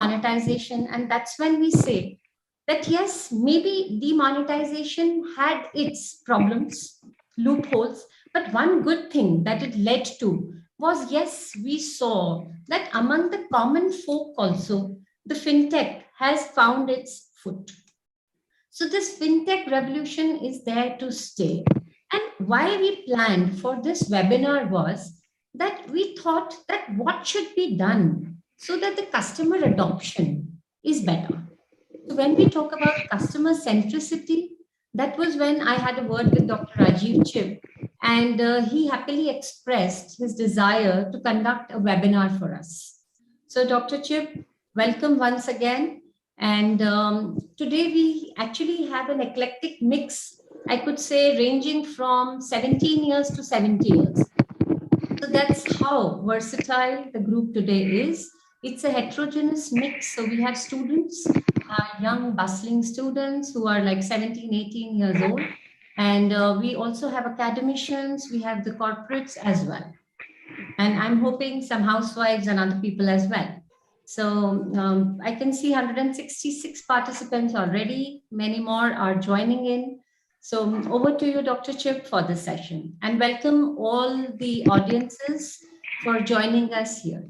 monetization, and that's when we say that yes, maybe demonetization had its problems, loopholes, but one good thing that it led to was, yes, we saw that among the common folk also, the fintech has found its foot. So this fintech revolution is there to stay. And why we planned for this webinar was that we thought that what should be done so that the customer adoption is better. So when we talk about customer centricity, that was when I had a word with Dr. Rajiv Chib, and he happily expressed his desire to conduct a webinar for us. So Dr. Chib, welcome once again. And today we actually have an eclectic mix, I could say, ranging from 17 years to 70 years. So that's how versatile the group today is. It's a heterogeneous mix. So we have students, young, bustling students who are like 17, 18 years old. And we also have academicians, we have the corporates as well. And I'm hoping some housewives and other people as well. So I can see 166 participants already. Many more are joining in. So over to you, Dr. Chip, for this session. And welcome all the audiences for joining us here.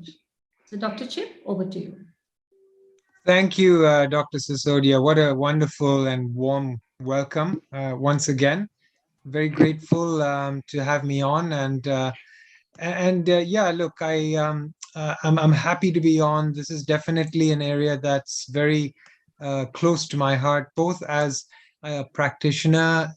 So Dr. Chip, over to you. Thank you, Dr. Sisodia. What a wonderful and warm welcome once again. Very grateful to have me on. Yeah, look, I'm happy to be on. This is definitely an area that's very close to my heart, both as a practitioner,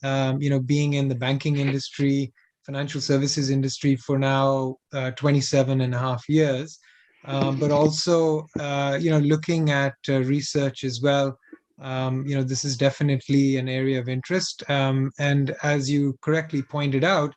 being in the banking industry, financial services industry for now 27 and a half years, but also, looking at research as well. This is definitely an area of interest. And as you correctly pointed out,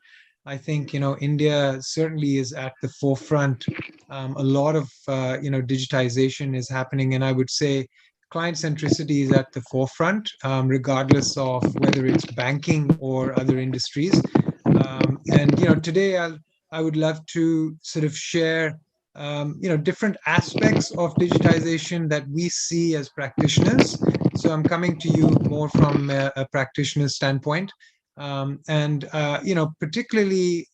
I think, India certainly is at the forefront. A lot of, digitization is happening. And I would say client centricity is at the forefront, regardless of whether it's banking or other industries. Today I would love to sort of share, different aspects of digitization that we see as practitioners. So I'm coming to you more from a practitioner standpoint. Particularly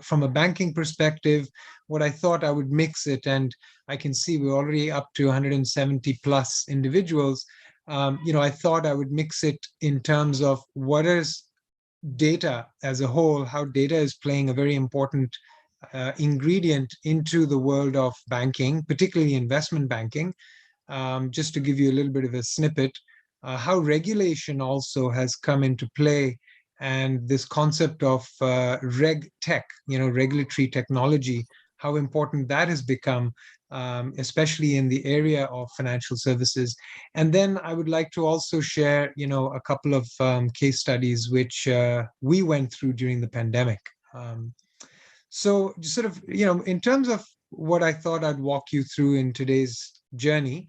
from a banking perspective, what I thought I would mix it, and I can see we're already up to 170 plus individuals. I thought I would mix it in terms of what is data as a whole, how data is playing a very important ingredient into the world of banking, particularly investment banking. Just to give you a little bit of a snippet, how regulation also has come into play, and this concept of reg tech, regulatory technology, how important that has become, especially in the area of financial services. And then I would like to also share, a couple of case studies which we went through during the pandemic. So sort of, in terms of what I thought I'd walk you through in today's journey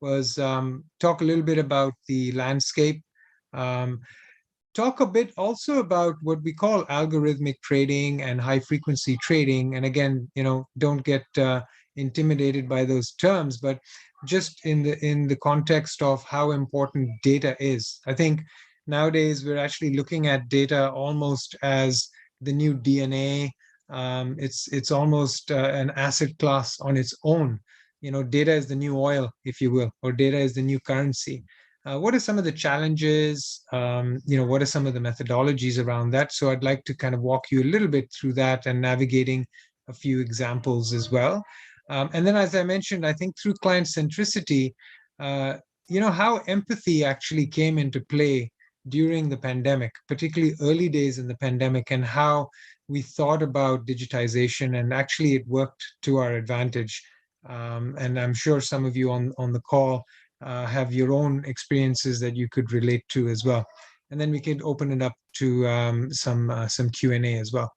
was talk a little bit about the landscape, talk a bit also about what we call algorithmic trading and high frequency trading. And again, don't get intimidated by those terms, but just in the context of how important data is. I think nowadays we're actually looking at data almost as the new DNA. It's almost an asset class on its own. Data is the new oil, if you will, or data is the new currency. What are some of the challenges? What are some of the methodologies around that? So I'd like to kind of walk you a little bit through that and navigating a few examples as well. And then, as I mentioned, I think through client centricity, how empathy actually came into play during the pandemic, particularly early days in the pandemic, and how we thought about digitization, and actually it worked to our advantage. And I'm sure some of you on the call have your own experiences that you could relate to as well. And then we could open it up to some Q&A as well.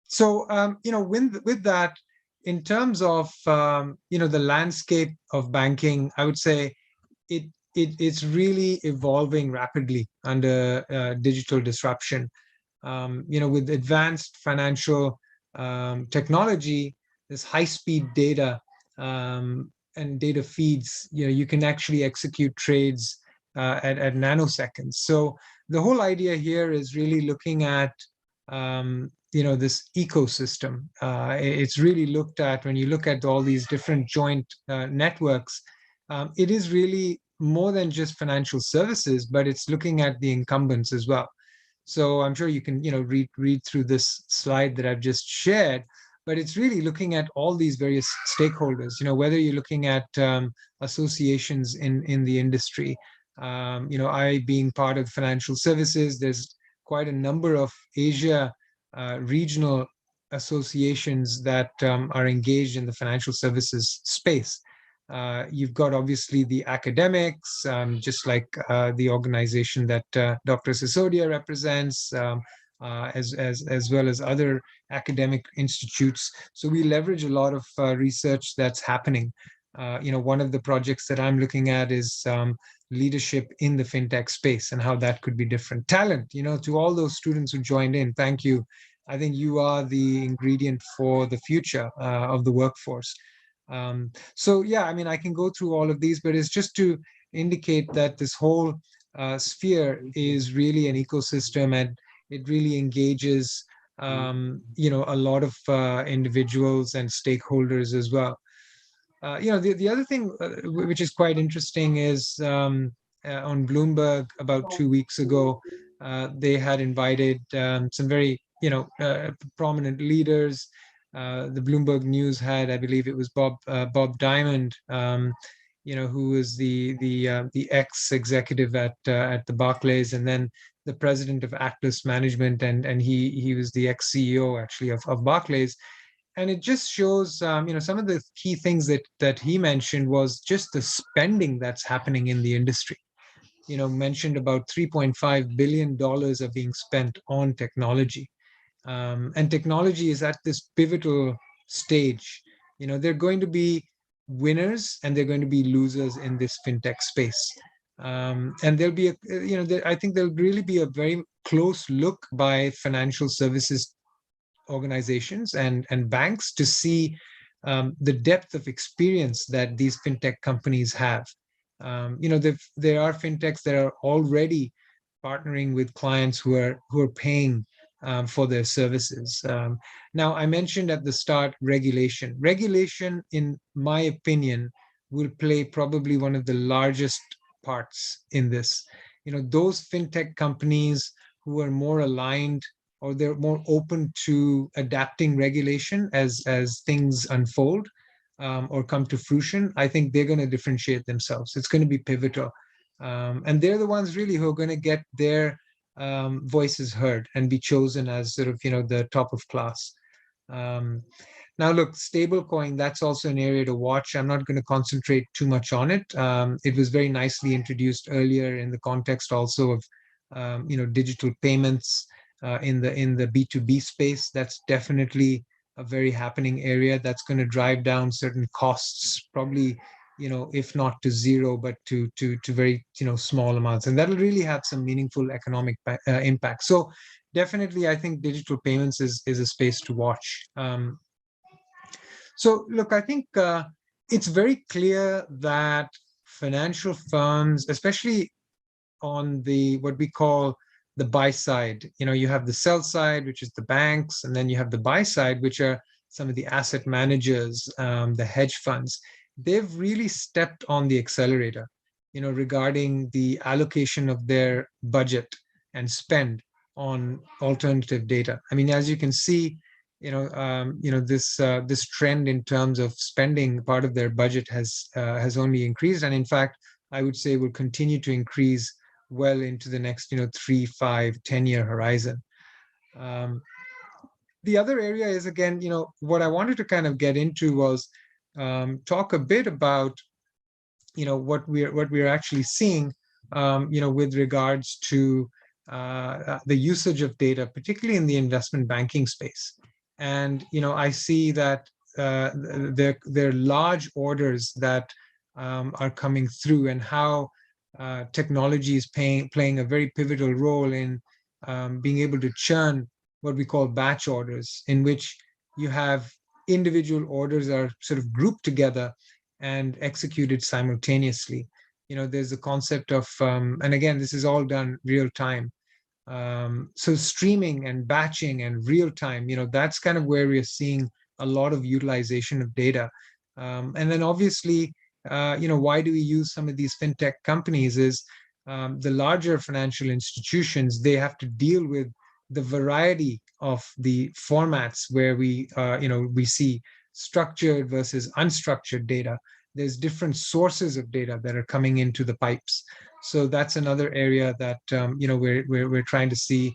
So, with that, in terms of, the landscape of banking, I would say it's really evolving rapidly under digital disruption. With advanced financial technology, this high-speed data, and data feeds, you can actually execute trades at nanoseconds. So the whole idea here is really looking at this ecosystem. It's really looked at when you look at all these different joint networks. It is really more than just financial services, but it's looking at the incumbents as well. So I'm sure you can, read through this slide that I've just shared, but it's really looking at all these various stakeholders, whether you're looking at associations in the industry. I being part of financial services, there's quite a number of Asia regional associations that are engaged in the financial services space. You've got obviously the academics, just like the organization that Dr. Sisodia represents, as well as other academic institutes. So we leverage a lot of research that's happening. One of the projects that I'm looking at is leadership in the fintech space and how that could be different. Talent, to all those students who joined in, thank you. I think you are the ingredient for the future of the workforce. So yeah, I mean, I can go through all of these, but it's just to indicate that this whole sphere is really an ecosystem, and it really engages, a lot of individuals and stakeholders as well. The other thing which is quite interesting is on Bloomberg about 2 weeks ago, they had invited some very, prominent leaders. The Bloomberg News had, I believe it was Bob Diamond, who was the ex-executive at the Barclays, and then the president of Atlas Management, and he was the ex-CEO actually of Barclays. And it just shows, some of the key things that he mentioned was just the spending that's happening in the industry. Mentioned about $3.5 billion are being spent on technology. And technology is at this pivotal stage. There are going to be winners and there are going to be losers in this fintech space. And there'll be, I think there'll really be a very close look by financial services organizations and banks to see the depth of experience that these fintech companies have. There are fintechs that are already partnering with clients who are paying for their services. Now, I mentioned at the start regulation. Regulation, in my opinion, will play probably one of the largest parts in this. Those fintech companies who are more aligned, or they're more open to adapting regulation as things unfold or come to fruition, I think they're going to differentiate themselves. It's going to be pivotal. And they're the ones really who are going to get their voices heard and be chosen as sort of, the top of class. Now, look, stablecoin, that's also an area to watch. I'm not going to concentrate too much on it. It was very nicely introduced earlier in the context also of, digital payments in the B2B space. That's definitely a very happening area that's going to drive down certain costs, probably, if not to zero, but to very, small amounts. And that'll really have some meaningful economic impact. So definitely, I think digital payments is a space to watch. So look, I think it's very clear that financial firms, especially on the what we call the buy side, you have the sell side, which is the banks, and then you have the buy side, which are some of the asset managers, the hedge funds. They've really stepped on the accelerator, regarding the allocation of their budget and spend on alternative data. I mean, as you can see, this trend in terms of spending part of their budget has only increased, and in fact, I would say will continue to increase well into the next 3, 5, 10-year horizon. The other area is, again, what I wanted to kind of get into was talk a bit about what we're actually seeing with regards to the usage of data, particularly in the investment banking space. And I see that there are large orders that are coming through, and how technology is playing a very pivotal role in being able to churn what we call batch orders, in which you have individual orders are sort of grouped together, and executed simultaneously. There's the concept of, and again, this is all done real time. So streaming and batching and real time, that's kind of where we're seeing a lot of utilization of data. And then obviously, why do we use some of these fintech companies is the larger financial institutions, they have to deal with the variety of the formats where we see structured versus unstructured data. There's different sources of data that are coming into the pipes. So that's another area that we're trying to see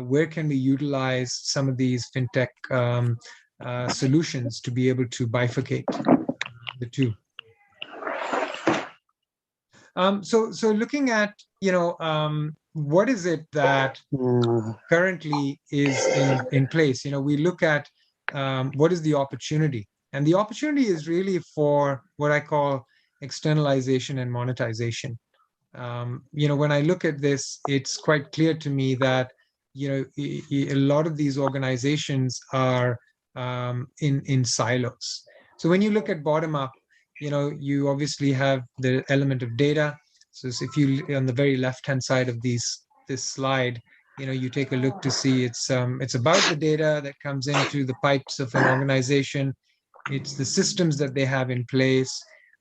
where can we utilize some of these fintech solutions to be able to bifurcate the two. So looking at what is it that currently is in place? We look at what is the opportunity, and the opportunity is really for what I call externalization and monetization. When I look at this, it's quite clear to me that a lot of these organizations are in silos. So when you look at bottom up, you obviously have the element of data. So if you on the very left hand side of this slide, you take a look to see it's about the data that comes into the pipes of an organization. It's the systems that they have in place.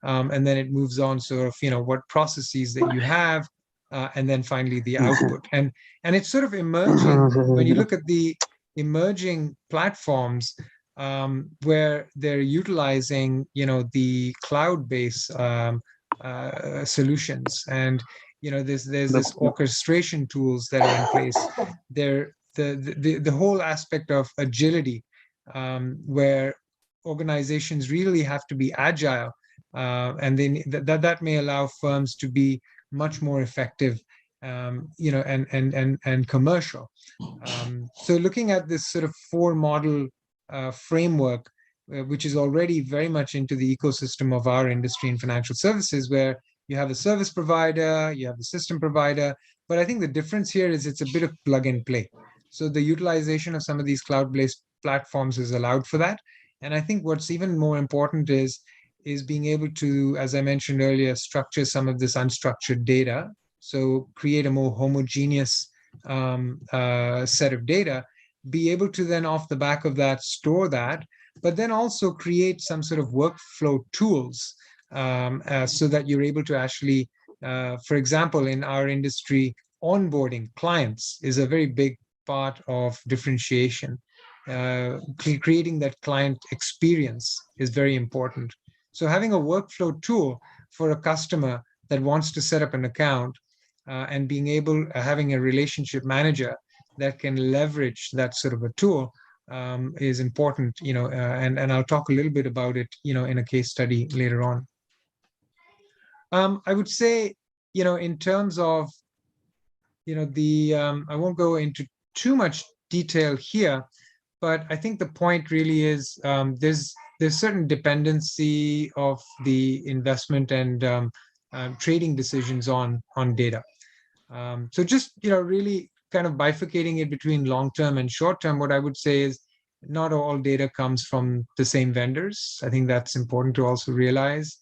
And then it moves on sort of, what processes that you have, and then finally the output. And it's sort of emerging when you look at the emerging platforms where they're utilizing, the cloud-based solutions. And, there's this orchestration tools that are in place. The whole aspect of agility, where organizations really have to be agile, and that may allow firms to be much more effective, and commercial. So looking at this sort of four model framework, which is already very much into the ecosystem of our industry in financial services, where you have a service provider, you have the system provider, but I think the difference here is it's a bit of plug and play. So the utilization of some of these cloud-based platforms is allowed for that. And I think what's even more important is being able to, as I mentioned earlier, structure some of this unstructured data. So create a more homogeneous set of data, be able to then off the back of that, store that, but then also create some sort of workflow tools so that you're able to actually, for example, in our industry, onboarding clients is a very big part of differentiation. Creating that client experience is very important. So having a workflow tool for a customer that wants to set up an account, and being able, having a relationship manager that can leverage that sort of a tool is important, and I'll talk a little bit about it, in a case study later on. I would say, in terms of, I won't go into too much detail here, but I think the point really is there's certain dependency of the investment and trading decisions on data. So just, really kind of bifurcating it between long-term and short-term, what I would say is not all data comes from the same vendors. I think that's important to also realize.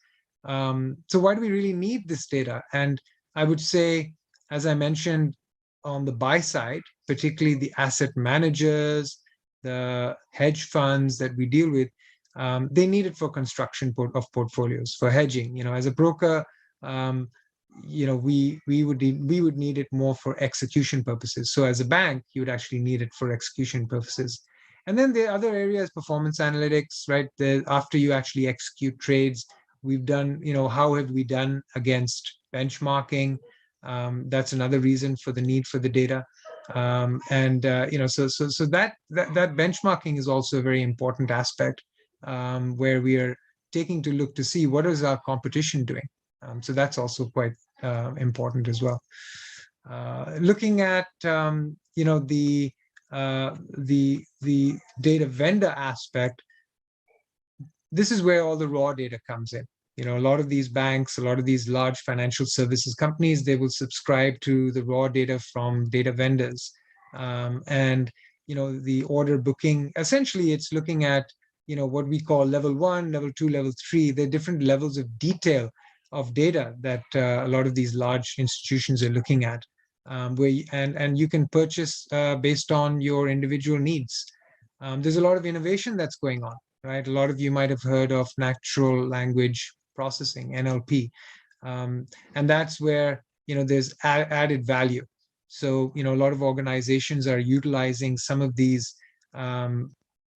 So why do we really need this data? And I would say, as I mentioned, on the buy side, particularly the asset managers, the hedge funds that we deal with, they need it for construction of portfolios, for hedging. As a broker, we would need it more for execution purposes. So as a bank, you would actually need it for execution purposes. And then the other areas, performance analytics, right? After you actually execute trades, we've done, how have we done against benchmarking? That's another reason for the need for the data. So that benchmarking is also a very important aspect, where we are taking to look to see what is our competition doing. So that's also quite important as well. Looking at the data vendor aspect, this is where all the raw data comes in. A lot of these banks, a lot of these large financial services companies, they will subscribe to the raw data from data vendors. And the order booking, essentially it's looking at what we call level 1, level 2, level 3. There are different levels of detail of data that a lot of these large institutions are looking at, and you can purchase based on your individual needs. There's a lot of innovation that's going on, right? A lot of you might have heard of natural language processing, NLP, and that's where there's added value. So a lot of organizations are utilizing some of these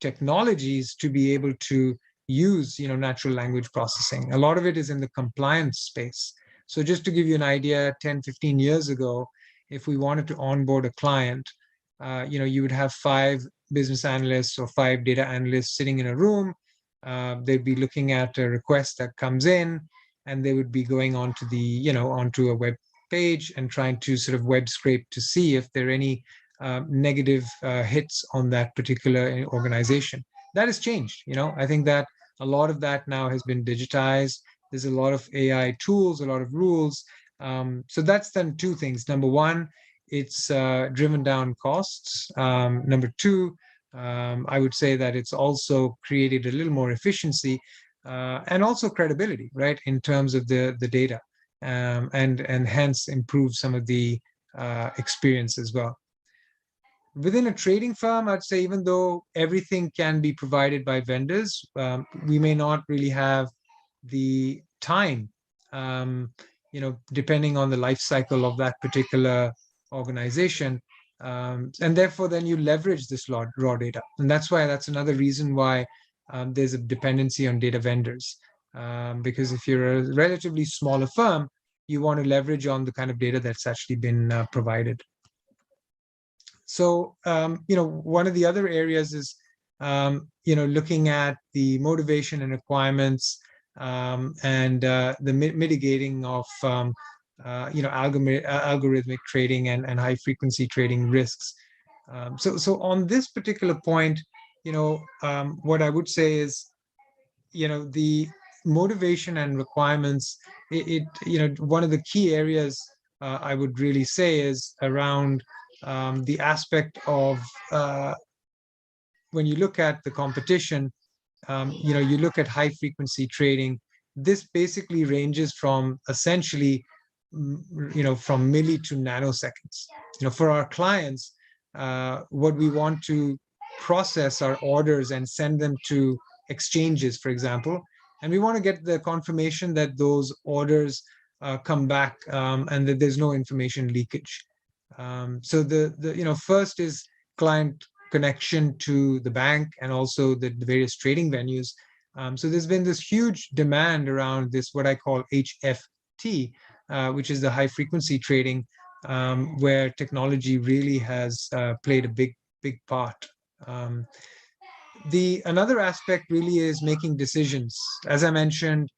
technologies to be able to use natural language processing. A lot of it is in the compliance space. So just to give you an idea, 10-15 years ago, if we wanted to onboard a client, you would have 5 business analysts or 5 data analysts sitting in a room. They'd be looking at a request that comes in, and they would be going onto onto a web page and trying to sort of web scrape to see if there are any negative hits on that particular organization. That has changed. I think that a lot of that now has been digitized. There's a lot of AI tools, a lot of rules. So that's done 2 things. Number 1, it's driven down costs. Number 2, I would say that it's also created a little more efficiency and also credibility, right, in terms of the data, and hence improve some of the experience as well. Within a trading firm, I'd say even though everything can be provided by vendors, we may not really have the time, depending on the life cycle of that particular organization. And therefore, then you leverage this raw data. And that's another reason why there's a dependency on data vendors. Because if you're a relatively smaller firm, you want to leverage on the kind of data that's actually been provided. So, one of the other areas is, looking at the motivation and requirements, and the mitigating of, algorithmic trading and high frequency trading risks. So on this particular point, what I would say is, the motivation and requirements, one of the key areas I would really say is around the aspect of when you look at the competition, you look at high frequency trading. This basically ranges from essentially, from milli to nanoseconds. For our clients, what we want to process are orders and send them to exchanges, for example, and we want to get the confirmation that those orders come back, and that there's no information leakage. So the first is client connection to the bank and also the various trading venues. So there's been this huge demand around this, what I call HFT, which is the high frequency trading, where technology really has played a big part. Another aspect really is making decisions. As I mentioned,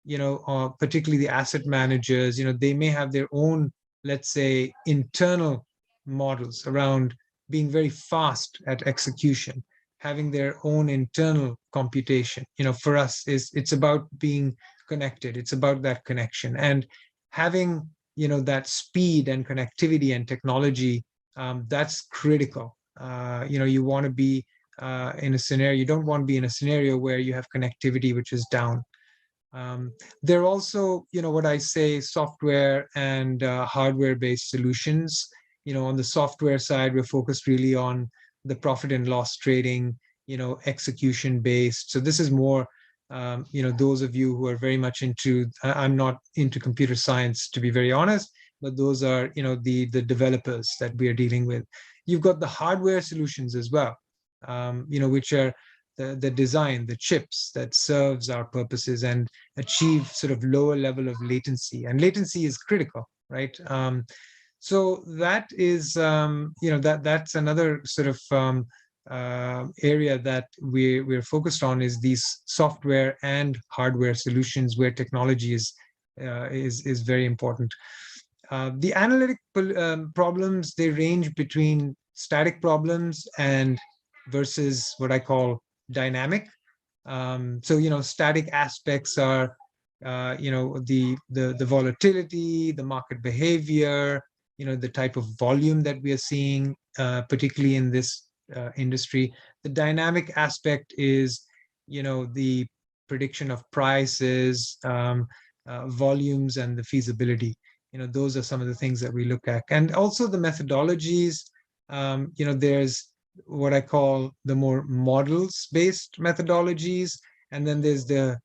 particularly the asset managers, they may have their own, let's say, internal models around being very fast at execution, having their own internal computation. For us, it's about being connected. It's about that connection and having, that speed and connectivity and technology. That's critical. You want to be in a scenario. You don't want to be in a scenario where you have connectivity which is down. There are also, what I say, software and hardware-based solutions. On the software side, we're focused really on the profit and loss trading, execution-based. So this is more, those of you who are very much into, I'm not into computer science, to be very honest, but those are, the developers that we are dealing with. You've got the hardware solutions as well, which are the design, the chips that serves our purposes and achieve sort of lower level of latency. And latency is critical, right? So that is, that's another sort of area that we're focused on, is these software and hardware solutions where technology is very important. The analytic problems, they range between static problems and versus what I call dynamic. So, static aspects are, the volatility, the market behavior, the type of volume that we are seeing, particularly in this industry. The dynamic aspect is, the prediction of prices, volumes, and the feasibility. Those are some of the things that we look at. And also the methodologies. There's what I call the more models-based methodologies, and then there's the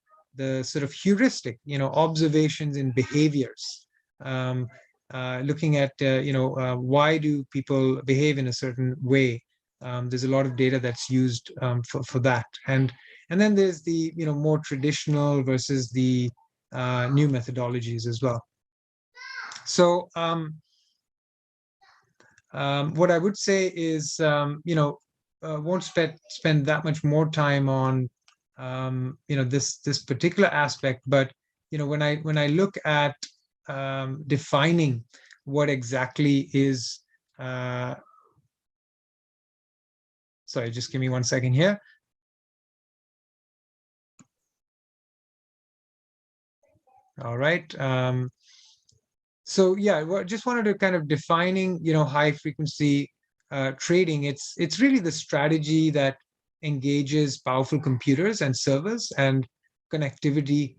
sort of heuristic, observations in behaviors. Looking at why do people behave in a certain way. There's a lot of data that's used for that, and then there's the more traditional versus the new methodologies as well. So what I would say is, won't spend that much more time on this particular aspect, but when I look at defining what exactly is sorry, just give me 1 second here. All right. So yeah, just wanted to kind of defining, high frequency trading. It's really the strategy that engages powerful computers and servers and connectivity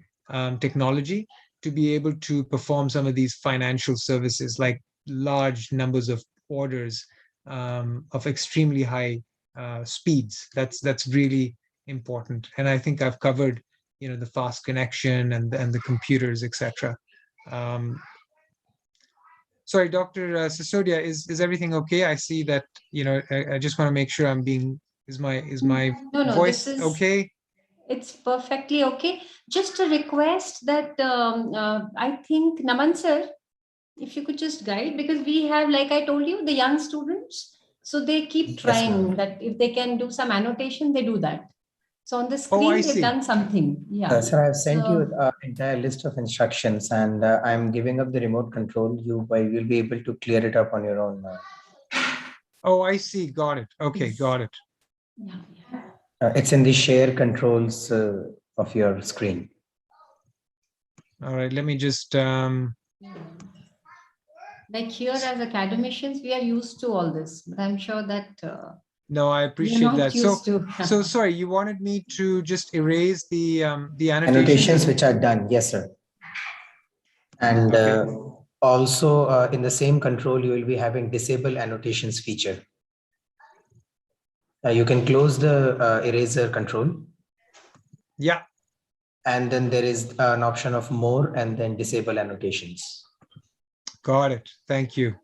technology to be able to perform some of these financial services, like large numbers of orders of extremely high speeds. That's really important. And I think I've covered, the fast connection and the computers, etc. Sorry, Dr. Sisodia, is everything okay? I see that, I just want to make sure is my No, this voice is, okay? it's perfectly okay. Just a request that I think Naman sir, if you could just guide, because we have, like I told you, the young students, so they keep Yes, trying ma'am. that if they can do some annotation, they do that. So on the Oh, I screen, they've see. done something. Yeah. Sir, I've sent you So an entire list of instructions, and I'm giving up the remote control. You will be able to clear it up on your own. Oh, I see. Got it. Okay, yes. got it. Yeah. It's in the share controls of your screen. All right, let me just Like here as academicians, we are used to all this, but I'm sure that no, I we are appreciate not that. So used to. sorry, you wanted me to just erase the annotations? Annotations which are done. Yes, sir. And Okay. also in the same control, you will be having disable annotations feature. You can close the eraser control. Yeah. And then there is an option of more and then disable annotations. Got it. Thank you.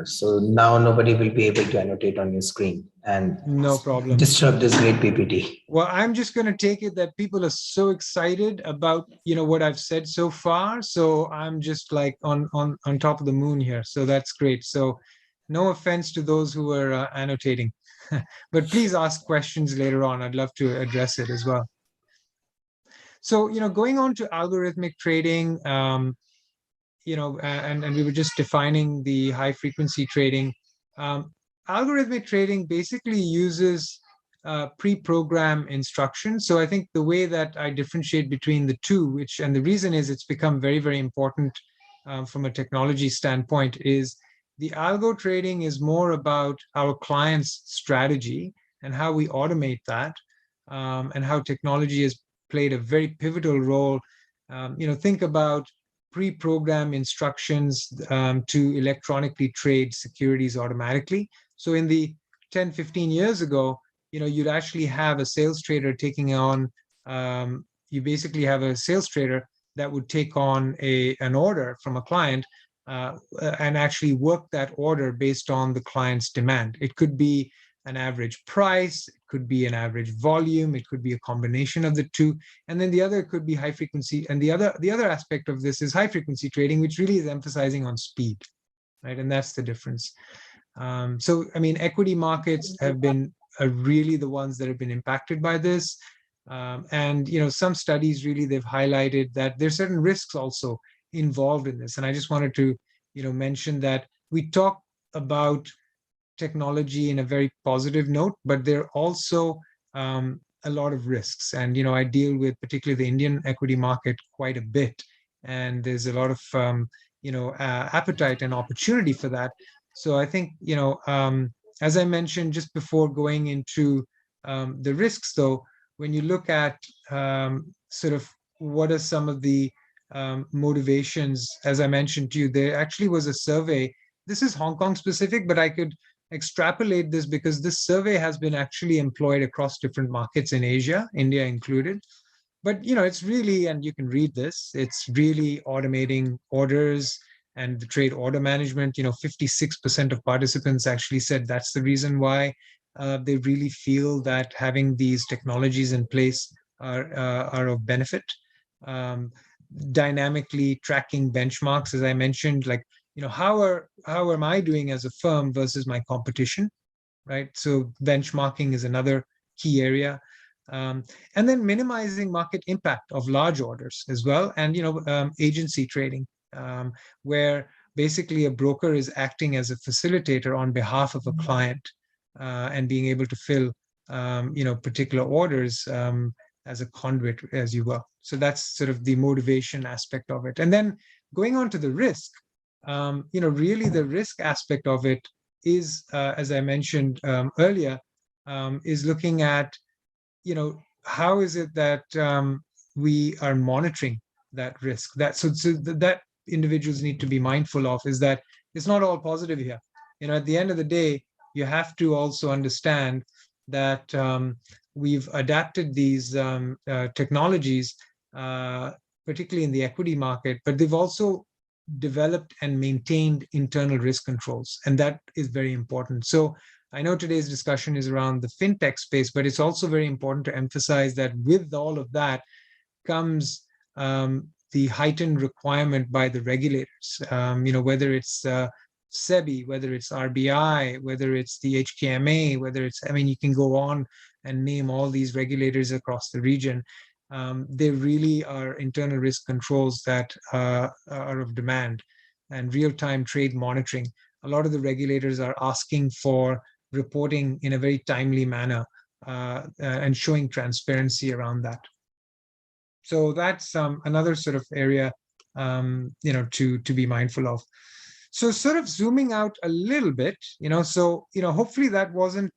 So now nobody will be able to annotate on your screen and No problem. disrupt this great PPT. Well, I'm just going to take it that people are so excited about, what I've said so far. So I'm just like on top of the moon here. So that's great. So no offense to those who are annotating, but please ask questions later on. I'd love to address it as well. So, going on to algorithmic trading, and we were just defining the high frequency trading. Algorithmic trading basically uses pre-program instructions. So I think the way that I differentiate between the two, and the reason is it's become very, very important from a technology standpoint, is the algo trading is more about our client's strategy and how we automate that, and how technology has played a very pivotal role. Think about pre-program instructions to electronically trade securities automatically. So in the 10, 15 years ago, you'd actually have a sales trader taking on, you basically have a sales trader that would take on an order from a client and actually work that order based on the client's demand. It could be an average price, it could be an average volume, it could be a combination of the two, and then the other could be high frequency. And the other aspect of this is high frequency trading, which really is emphasizing on speed, right? And that's the difference. So, I mean, equity markets have been really the ones that have been impacted by this. And, some studies really, they've highlighted that there's certain risks also involved in this. And I just wanted to, mention that we talk about technology in a very positive note, but there are also a lot of risks. And, I deal with particularly the Indian equity market quite a bit. And there's a lot of, appetite and opportunity for that. So I think, as I mentioned just before going into the risks, though, when you look at sort of what are some of the motivations, as I mentioned to you, there actually was a survey. This is Hong Kong specific, but I could extrapolate this because this survey has been actually employed across different markets in Asia, India included. But it's really, and you can read this, it's really automating orders and the trade order management. 56% of participants actually said that's the reason why they really feel that having these technologies in place are of benefit. Dynamically tracking benchmarks, as I mentioned, like how am I doing as a firm versus my competition, right? So benchmarking is another key area. And then minimizing market impact of large orders as well, and agency trading, where basically a broker is acting as a facilitator on behalf of a client and being able to fill particular orders as a conduit, as you will. So that's sort of the motivation aspect of it. And then going on to the risk, really the risk aspect of it is, as I mentioned earlier, is looking at how is it that we are monitoring that risk? That individuals need to be mindful of is that it's not all positive here. At the end of the day, you have to also understand that we've adapted these technologies, particularly in the equity market, but they've also developed and maintained internal risk controls, and that is very important. So I know today's discussion is around the fintech space, but it's also very important to emphasize that with all of that comes the heightened requirement by the regulators, whether it's SEBI, whether it's RBI, whether it's the HKMA, you can go on and name all these regulators across the region. They really are internal risk controls that are of demand, and real-time trade monitoring. A lot of the regulators are asking for reporting in a very timely manner and showing transparency around that. So that's another sort of area to be mindful of. So sort of zooming out a little bit, hopefully that wasn't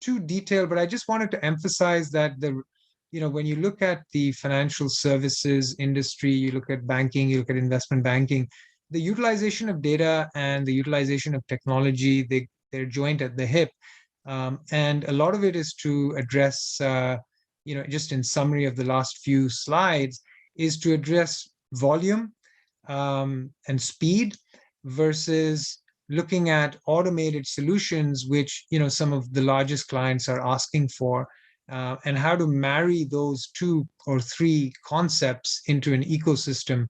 too detailed, but I just wanted to emphasize that when you look at the financial services industry, you look at banking, you look at investment banking, the utilization of data and the utilization of technology, they're joined at the hip. And a lot of it is to address, just in summary of the last few slides, is to address volume and speed versus looking at automated solutions, which some of the largest clients are asking for, and how to marry those 2 or 3 concepts into an ecosystem,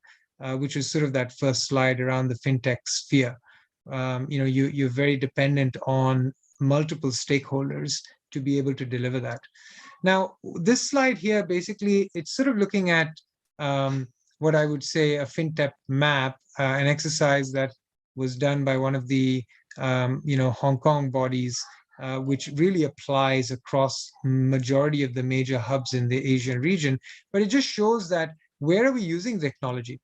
which is sort of that first slide around the fintech sphere. You're very dependent on multiple stakeholders to be able to deliver that. Now, this slide here, basically, it's sort of looking at what I would say a fintech map, an exercise that was done by one of the Hong Kong bodies, which really applies across majority of the major hubs in the Asian region. But it just shows that where are we using technology,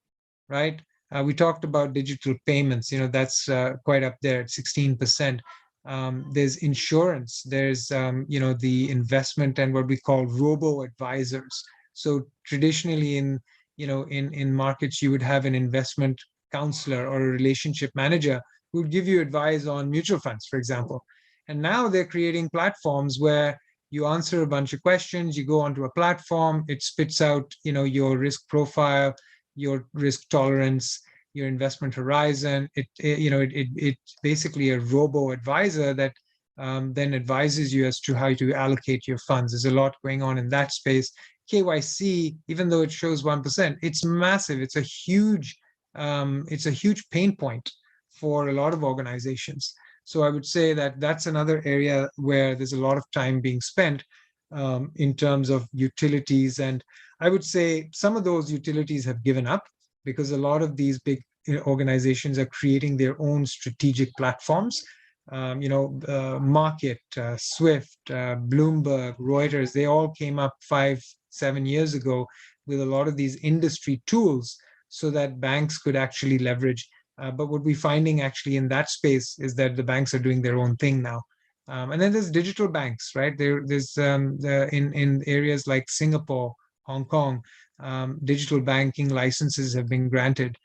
right? We talked about digital payments, that's quite up there at 16%. There's insurance, there's, the investment and what we call robo-advisors. So traditionally in markets, you would have an investment counselor or a relationship manager who would give you advice on mutual funds, for example. And now they're creating platforms where you answer a bunch of questions, you go onto a platform, it spits out, your risk profile, your risk tolerance, your investment horizon. It's basically a robo advisor that then advises you as to how to allocate your funds. There's a lot going on in that space. KYC, even though it shows 1%, it's massive. It's a huge pain point for a lot of organizations. So I would say that that's another area where there's a lot of time being spent in terms of utilities. And I would say some of those utilities have given up because a lot of these big organizations are creating their own strategic platforms. Market, Swift, Bloomberg, Reuters, they all came up 5-7 years ago with a lot of these industry tools so that banks could actually leverage. But what we're finding actually in that space is that the banks are doing their own thing now. And then there's digital banks, right? There's in areas like Singapore, Hong Kong, digital banking licenses have been granted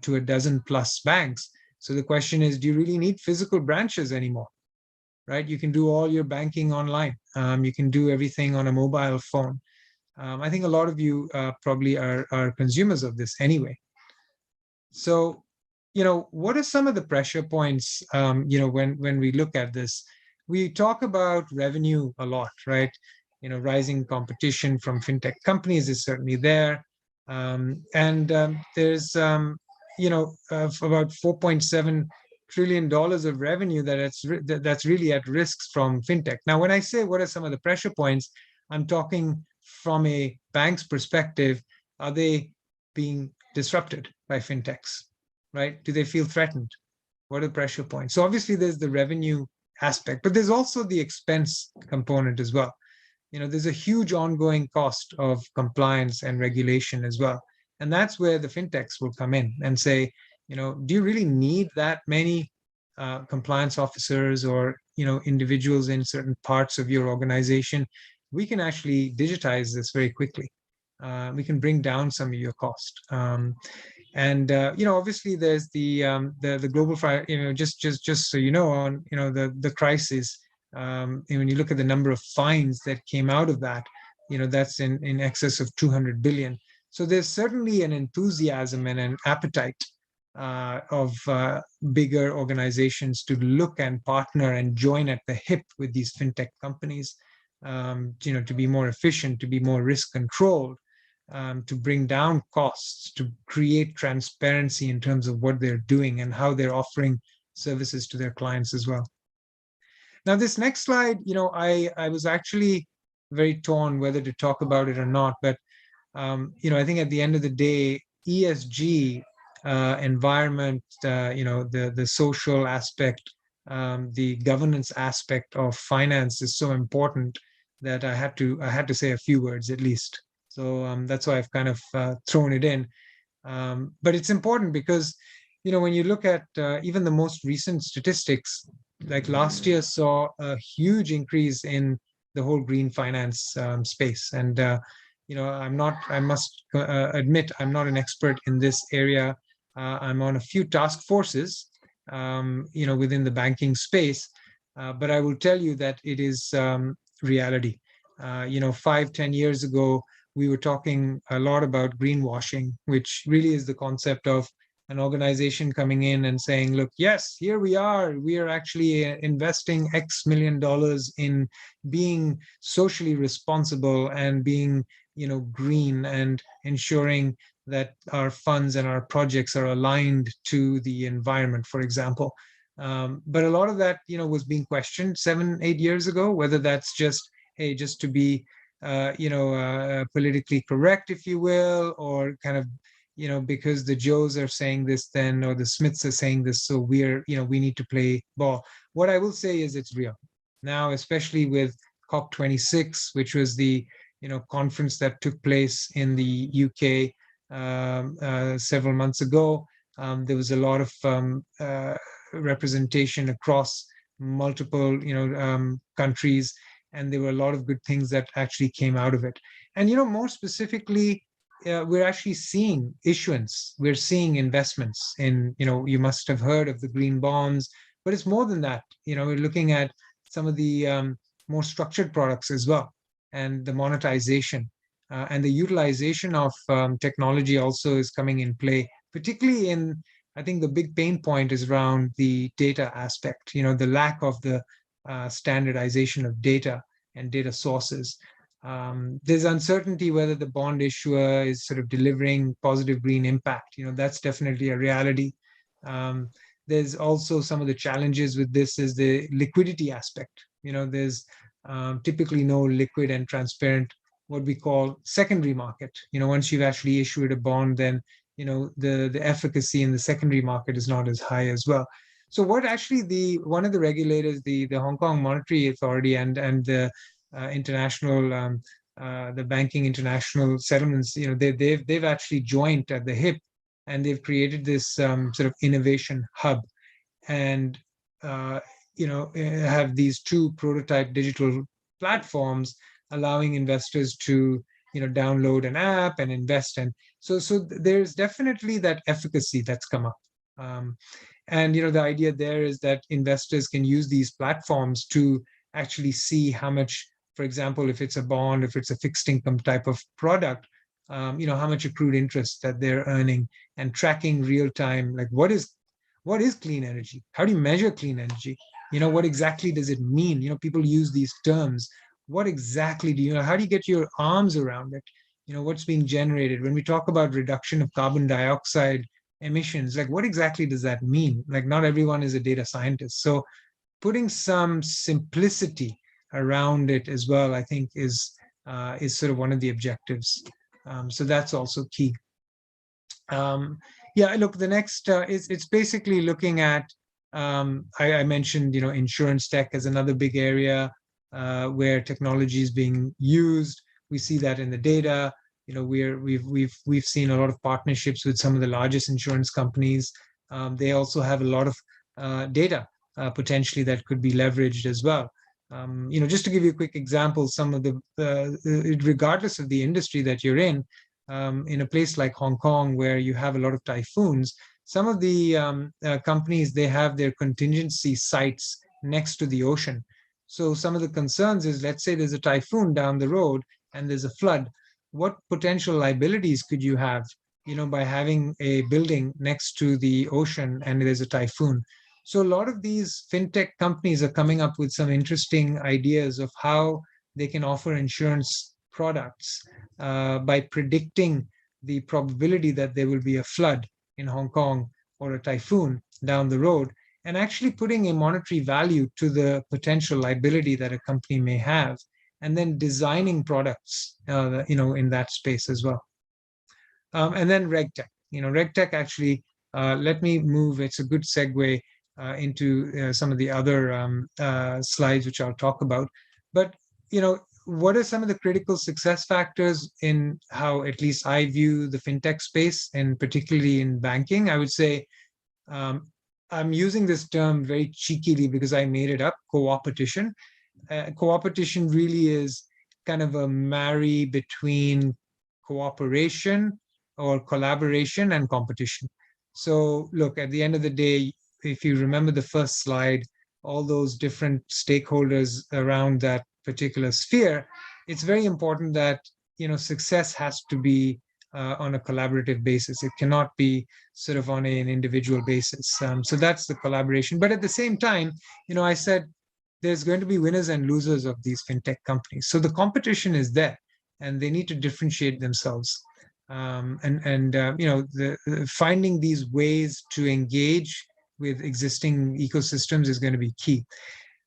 to a dozen plus banks. So the question is, do you really need physical branches anymore? Right? You can do all your banking online. You can do everything on a mobile phone. I think a lot of you probably are consumers of this anyway. So, what are some of the pressure points, when we look at this? We talk about revenue a lot, right? Rising competition from fintech companies is certainly there. There's, about $4.7 trillion of revenue that's really at risk from fintech. Now, when I say what are some of the pressure points, I'm talking from a bank's perspective. Are they being disrupted by fintechs, right? Do they feel threatened? What are the pressure points? So obviously there's the revenue aspect, but there's also the expense component as well. There's a huge ongoing cost of compliance and regulation as well. And that's where the fintechs will come in and say, do you really need that many compliance officers or, individuals in certain parts of your organization? We can actually digitize this very quickly. We can bring down some of your cost. Obviously there's the global, just so you know, on, the crisis. When you look at the number of fines that came out of that, that's in excess of 200 billion. So there's certainly an enthusiasm and an appetite of bigger organizations to look and partner and join at the hip with these fintech companies, to be more efficient, to be more risk controlled, to bring down costs, to create transparency in terms of what they're doing and how they're offering services to their clients as well. Now, this next slide, I was actually very torn whether to talk about it or not, but I think at the end of the day, ESG, environment, the social aspect, the governance aspect of finance is so important that I had to say a few words at least. So that's why I've kind of thrown it in. But it's important because, when you look at even the most recent statistics, like last year saw a huge increase in the whole green finance space. And, I must admit, I'm not an expert in this area. I'm on a few task forces, within the banking space. But I will tell you that it is reality. 5-10 years ago, we were talking a lot about greenwashing, which really is the concept of an organization coming in and saying, look, yes, here we are actually investing X million dollars in being socially responsible and being, green and ensuring that our funds and our projects are aligned to the environment, for example. But a lot of that, was being questioned 7-8 years ago, whether that's just, hey, just to be politically correct, if you will, or kind of, because the Joes are saying this then, or the Smiths are saying this, so we need to play ball. What I will say is it's real now, especially with COP26, which was the, conference that took place in the UK several months ago. There was a lot of representation across multiple, countries, and there were a lot of good things that actually came out of it. And, more specifically, we're actually seeing issuance. We're seeing investments in, you must have heard of the green bonds, but it's more than that. We're looking at some of the more structured products as well, and the monetization and the utilization of technology also is coming in play, particularly in, I think the big pain point is around the data aspect, the lack of the standardization of data and data sources. There's uncertainty whether the bond issuer is sort of delivering positive green impact. That's definitely a reality. There's also some of the challenges with this is the liquidity aspect. There's typically no liquid and transparent, what we call secondary market. Once you've actually issued a bond, then the efficacy in the secondary market is not as high as well. So what actually one of the regulators, the Hong Kong Monetary Authority and the international the banking international settlements, they've actually joined at the hip, and they've created this sort of innovation hub. And have these two prototype digital platforms allowing investors to download an app and invest. And so there's definitely that efficacy that's come up. And the idea there is that investors can use these platforms to actually see how much, for example, if it's a bond, if it's a fixed income type of product, how much accrued interest that they're earning, and tracking real time, like what is clean energy? How do you measure clean energy? What exactly does it mean? People use these terms. What exactly do you know? How do you get your arms around it? What's being generated when we talk about reduction of carbon dioxide emissions? Like, what exactly does that mean? Like, not everyone is a data scientist. So putting some simplicity around it as well, I think, is sort of one of the objectives. So that's also key. Yeah, look, the next it's basically looking at, I mentioned, insurance tech as another big area where technology is being used. We see that in the data. We've seen a lot of partnerships with some of the largest insurance companies. They also have a lot of data potentially that could be leveraged as well. Just to give you a quick example, some of the regardless of the industry that you're in a place like Hong Kong, where you have a lot of typhoons, some of the companies, they have their contingency sites next to the ocean. So some of the concerns is, let's say there's a typhoon down the road and there's a flood. What potential liabilities could you have, by having a building next to the ocean and there's a typhoon? So a lot of these fintech companies are coming up with some interesting ideas of how they can offer insurance products by predicting the probability that there will be a flood in Hong Kong or a typhoon down the road, and actually putting a monetary value to the potential liability that a company may have, and then designing products, in that space as well. And then RegTech. RegTech actually, let me move. It's a good segue into some of the other slides, which I'll talk about. But, what are some of the critical success factors in how at least I view the fintech space, and particularly in banking? I would say I'm using this term very cheekily because I made it up, co-opetition. Co-opetition really is kind of a marry between cooperation or collaboration and competition. So look, at the end of the day, if you remember the first slide, all those different stakeholders around that particular sphere, it's very important that success has to be on a collaborative basis. It cannot be sort of on an individual basis. So that's the collaboration. But at the same time, I said there's going to be winners and losers of these fintech companies. So the competition is there, and they need to differentiate themselves. Finding these ways to engage with existing ecosystems is going to be key.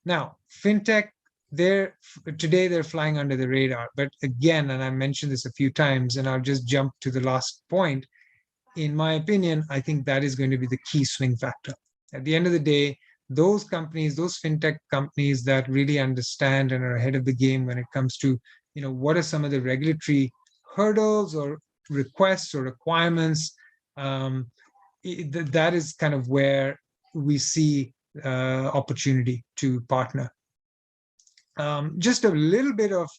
Now, fintech, today they're flying under the radar. But again, and I mentioned this a few times, and I'll just jump to the last point. In my opinion, I think that is going to be the key swing factor. At the end of the day, those companies, those fintech companies that really understand and are ahead of the game when it comes to, what are some of the regulatory hurdles or requests or requirements, that is kind of where we see opportunity to partner. Just a little bit of,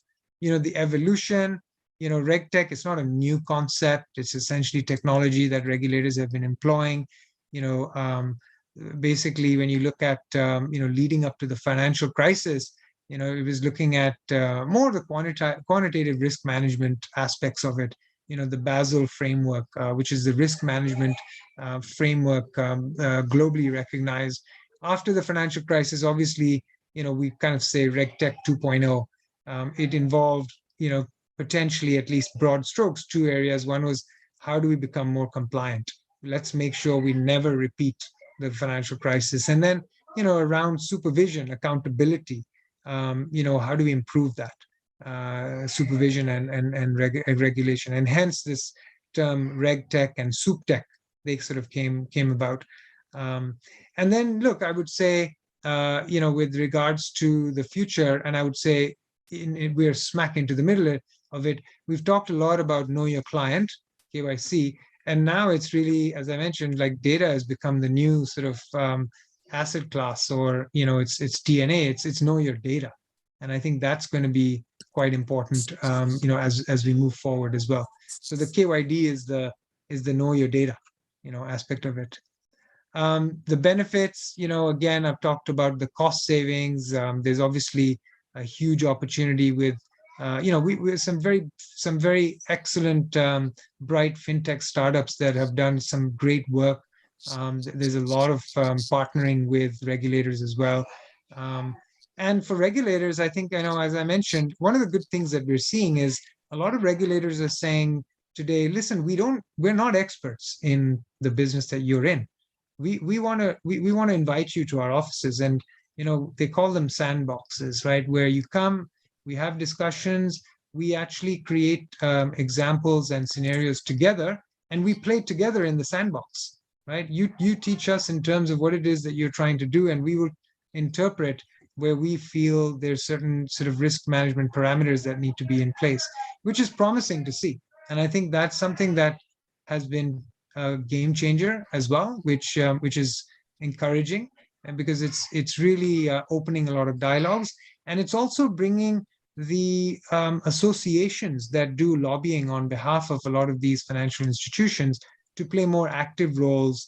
the evolution. RegTech is not a new concept. It's essentially technology that regulators have been employing. Basically, when you look at, leading up to the financial crisis, it was looking at more the quantitative risk management aspects of it. The Basel framework, which is the risk management framework globally recognized. After the financial crisis, obviously, we kind of say RegTech 2.0. It involved, potentially, at least broad strokes, two areas. One was, how do we become more compliant? Let's make sure we never repeat the financial crisis. And then, around supervision, accountability, how do we improve that supervision and regulation? And hence this term RegTech and SoupTech, they sort of came about. And then, look, I would say, with regards to the future, and I would say we're smack into the middle of it. We've talked a lot about know your client, KYC, and now it's really, as I mentioned, like data has become the new sort of asset class, or its DNA. It's know your data, and I think that's going to be quite important, as we move forward as well. So the KYD is the know your data, aspect of it. The benefits, again, I've talked about the cost savings. There's obviously a huge opportunity with, we some very excellent, bright fintech startups that have done some great work. There's a lot of partnering with regulators as well. And for regulators, I think, as I mentioned, one of the good things that we're seeing is a lot of regulators are saying today, listen, we're not experts in the business that you're in. We want to invite you to our offices, and they call them sandboxes, right? Where you come, we have discussions, we actually create examples and scenarios together, and we play together in the sandbox, right? You teach us in terms of what it is that you're trying to do, and we will interpret where we feel there's certain sort of risk management parameters that need to be in place, which is promising to see. And I think that's something that has been a game changer as well, which is encouraging, and because it's really opening a lot of dialogues, and it's also bringing the associations that do lobbying on behalf of a lot of these financial institutions to play more active roles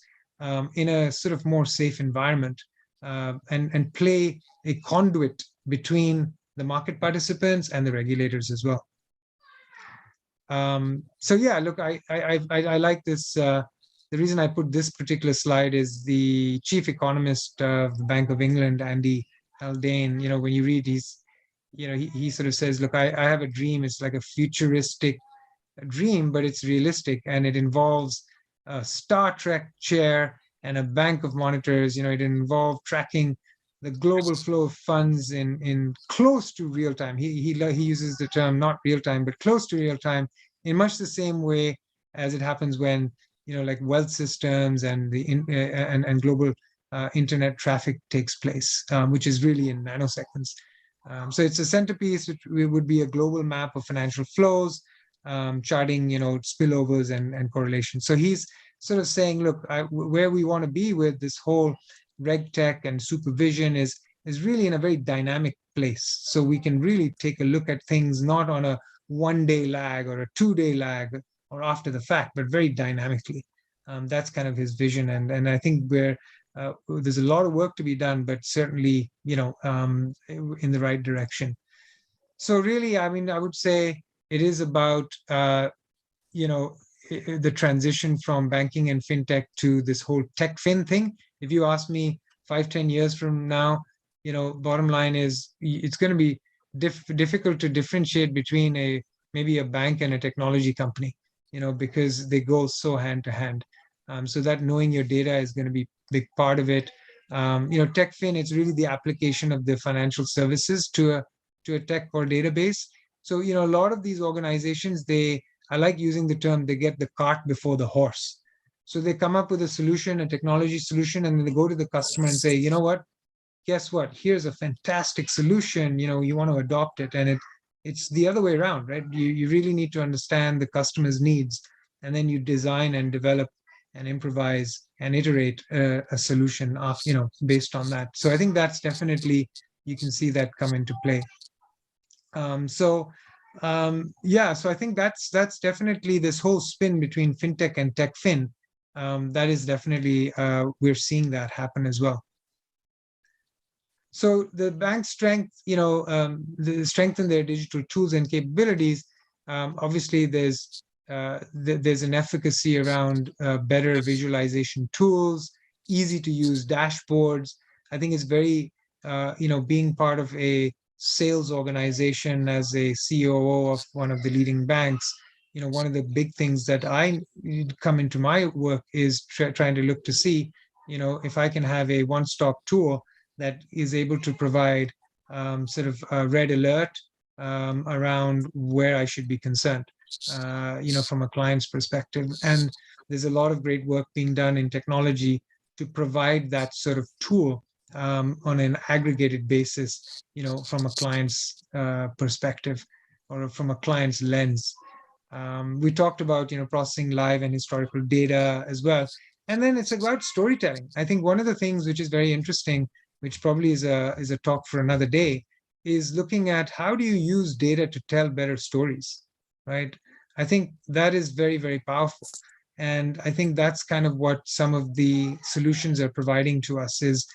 in a sort of more safe environment, and play a conduit between the market participants and the regulators as well. So yeah, look, I like this. The reason I put this particular slide is the chief economist of the Bank of England, Andy Haldane. When you read, he sort of says, look, I have a dream. It's like a futuristic dream, but it's realistic, and it involves a Star Trek chair and a bank of monitors. It involved tracking the global flow of funds in close to real time. He uses the term not real time, but close to real time, in much the same way as it happens when like wealth systems and the and global internet traffic takes place, which is really in nanoseconds. So it's a centerpiece, which would be a global map of financial flows, charting spillovers and correlations. So he's sort of saying, look, where we want to be with this whole reg tech and supervision is really in a very dynamic place. So we can really take a look at things not on a 1-day lag or a 2-day lag or after the fact, but very dynamically. That's kind of his vision, and I think there's a lot of work to be done, but certainly in the right direction. So really, I mean, I would say it is about the transition from banking and fintech to this whole tech fin thing. If you ask me 5-10 years from now, bottom line is it's going to be difficult to differentiate between maybe a bank and a technology company, because they go so hand to hand. So that knowing your data is going to be a big part of it. Tech fin, it's really the application of the financial services to a tech or database. So a lot of these organizations, I like using the term, they get the cart before the horse. So they come up with a solution, a technology solution, and then they go to the customer and say, you know what, guess what? Here's a fantastic solution. You want to adopt it. And it's the other way around, right? You really need to understand the customer's needs, and then you design and develop and improvise and iterate a solution based on that. So I think that's definitely, you can see that come into play. So I think that's definitely this whole spin between fintech and tech fin. That is definitely, we're seeing that happen as well. So the bank's strength, the strength in their digital tools and capabilities. Obviously, there's an efficacy around better visualization tools, easy to use dashboards. I think it's very, being part of a sales organization as a COO of one of the leading banks, one of the big things that I come into my work is trying to look to see, if I can have a one-stop tool that is able to provide sort of a red alert around where I should be concerned, from a client's perspective. And there's a lot of great work being done in technology to provide that sort of tool on an aggregated basis, from a client's perspective or from a client's lens. We talked about, processing live and historical data as well. And then it's about storytelling. I think one of the things which is very interesting, which probably is a talk for another day, is looking at how do you use data to tell better stories, right? I think that is very, very powerful. And I think that's kind of what some of the solutions are providing to us, is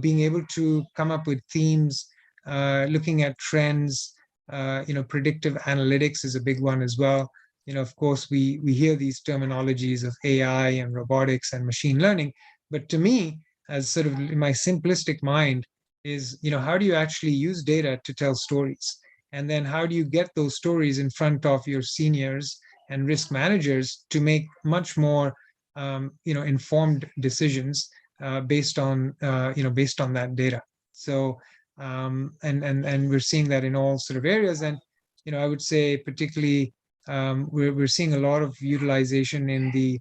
being able to come up with themes, looking at trends. Predictive analytics is a big one as well. Of course, we hear these terminologies of AI and robotics and machine learning, but to me, as sort of in my simplistic mind, is how do you actually use data to tell stories, and then how do you get those stories in front of your seniors and risk managers to make much more informed decisions based on that data. So and we're seeing that in all sort of areas. And I would say particularly we're seeing a lot of utilization in the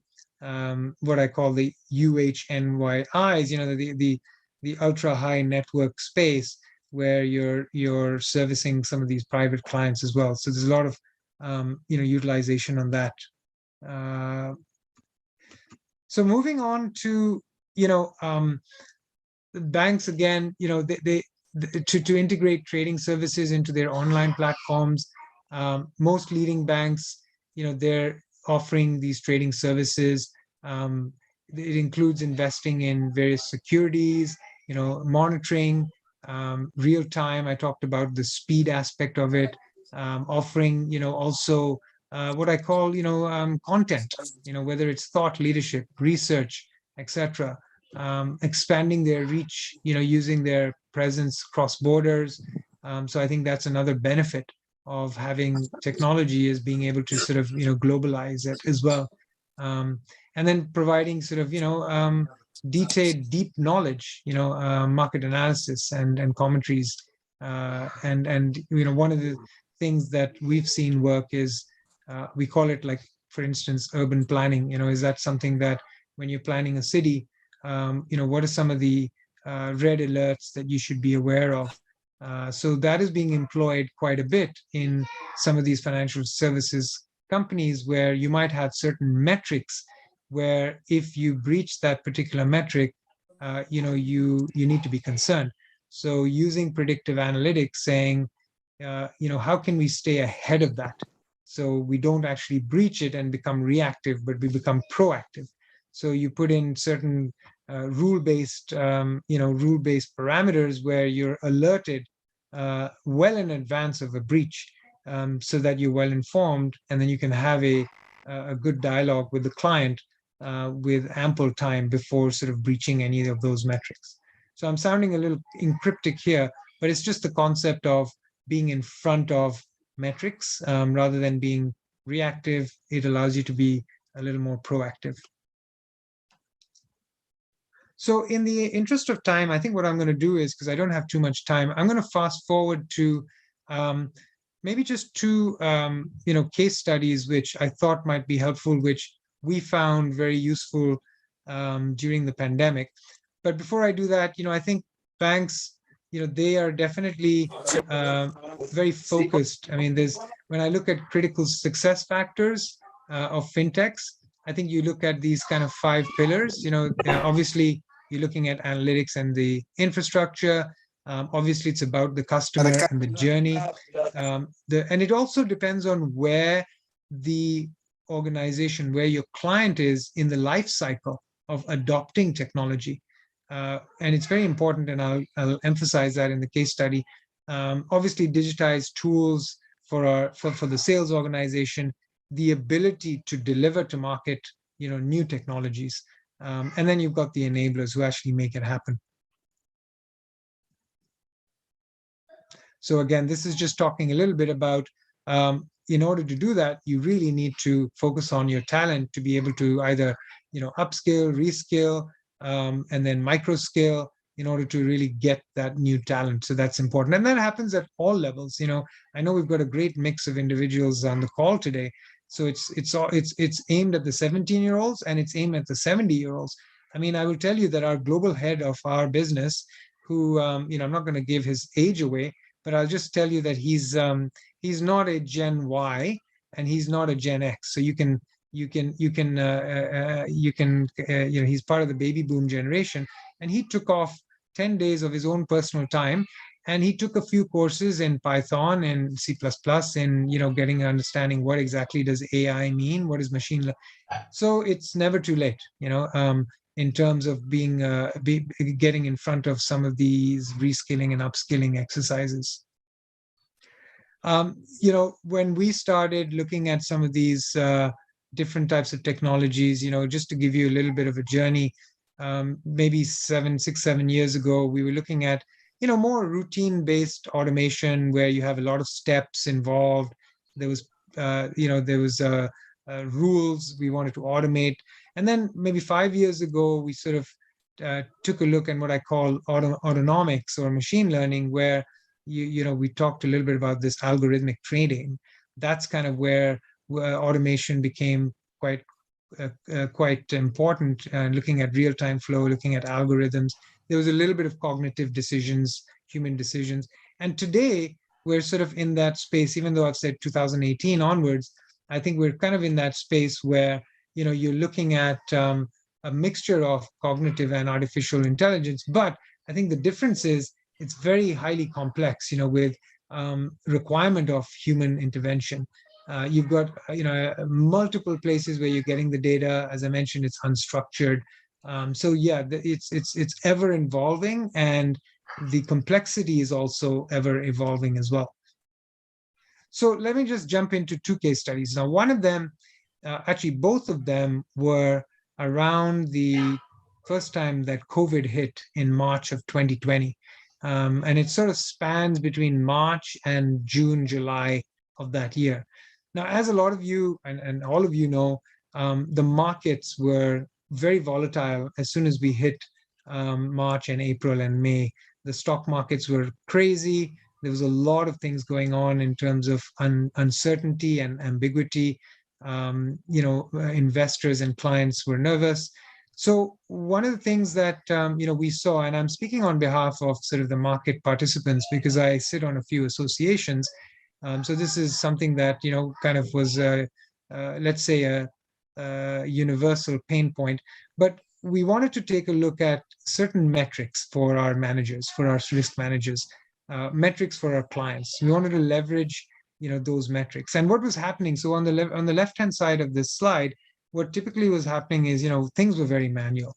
what I call the UHNYIs, the ultra high network space, where you're servicing some of these private clients as well. So there's a lot of utilization on that. So moving on to banks again, they to integrate trading services into their online platforms. Most leading banks, they're offering these trading services. It includes investing in various securities, monitoring, real time. I talked about the speed aspect of it, offering, also what I call, content, whether it's thought leadership, research, etc. Expanding their reach, using their presence cross borders. So I think that's another benefit of having technology, is being able to sort of globalize it as well, and then providing sort of detailed, deep knowledge, market analysis and commentaries, and one of the things that we've seen work is we call it, like, for instance, urban planning. Is that something that when you're planning a city, what are some of the red alerts that you should be aware of? So that is being employed quite a bit in some of these financial services companies, where you might have certain metrics where if you breach that particular metric, you need to be concerned. So using predictive analytics, saying, how can we stay ahead of that, so we don't actually breach it and become reactive, but we become proactive. So you put in certain rule-based parameters where you're alerted well in advance of a breach, so that you're well informed, and then you can have a good dialogue with the client with ample time before sort of breaching any of those metrics. So I'm sounding a little encryptic here, but it's just the concept of being in front of metrics rather than being reactive. It allows you to be a little more proactive. So in the interest of time, I think what I'm going to do is, because I don't have too much time, I'm going to fast forward to maybe just two case studies which I thought might be helpful, which we found very useful during the pandemic. But before I do that, I think banks, they are definitely very focused. I mean, when I look at critical success factors of fintechs, I think you look at these kind of 5 pillars. Obviously, you're looking at analytics and the infrastructure. Obviously, it's about the customer and the journey. And it also depends on where the organization, where your client is in the life cycle of adopting technology. And it's very important, and I'll emphasize that in the case study. Obviously, digitized tools for the sales organization, the ability to deliver to market, new technologies. And then you've got the enablers who actually make it happen. So again, this is just talking a little bit about, in order to do that, you really need to focus on your talent to be able to either, upskill, reskill, and then micro scale in order to really get that new talent. So that's important. And that happens at all levels. I know we've got a great mix of individuals on the call today. So it's aimed at the 17-year-olds and it's aimed at the 70-year-olds. I mean, I will tell you that our global head of our business, who, I'm not going to give his age away, but I'll just tell you that he's not a Gen Y and he's not a Gen X. So you can he's part of the baby boom generation, and he took off 10 days of his own personal time, and he took a few courses in Python and C++ in, getting an understanding what exactly does AI mean, what is machine learning. So it's never too late, in terms of getting in front of some of these reskilling and upskilling exercises. When we started looking at some of these different types of technologies, just to give you a little bit of a journey, maybe 6, 7 years ago, we were looking at, more routine-based automation where you have a lot of steps involved. There was, rules we wanted to automate. And then maybe 5 years ago, we sort of took a look at what I call autonomics or machine learning, where we talked a little bit about this algorithmic trading. That's kind of where automation became quite important, and looking at real-time flow, looking at algorithms. There was a little bit of cognitive decisions, human decisions. And today, we're sort of in that space, even though I've said 2018 onwards, I think we're kind of in that space where, you're looking at a mixture of cognitive and artificial intelligence. But I think the difference is it's very highly complex, with requirement of human intervention. You've got, multiple places where you're getting the data. As I mentioned, it's unstructured. So yeah, it's ever evolving, and the complexity is also ever evolving as well. So let me just jump into 2 case studies. Now, one of them, actually both of them, were around the first time that COVID hit in March of 2020. And it sort of spans between March and June, July of that year. Now, as a lot of you and all of you know, the markets were very volatile as soon as we hit March and April and May. The stock markets were crazy. There was a lot of things going on in terms of uncertainty and ambiguity. Investors and clients were nervous. So one of the things that we saw, and I'm speaking on behalf of sort of the market participants because I sit on a few associations. So this is something that kind of was, let's say, a universal pain point. But we wanted to take a look at certain metrics for our managers, for our risk managers, metrics for our clients. We wanted to leverage those metrics. And what was happening? So on the left-hand side of this slide, what typically was happening is, things were very manual.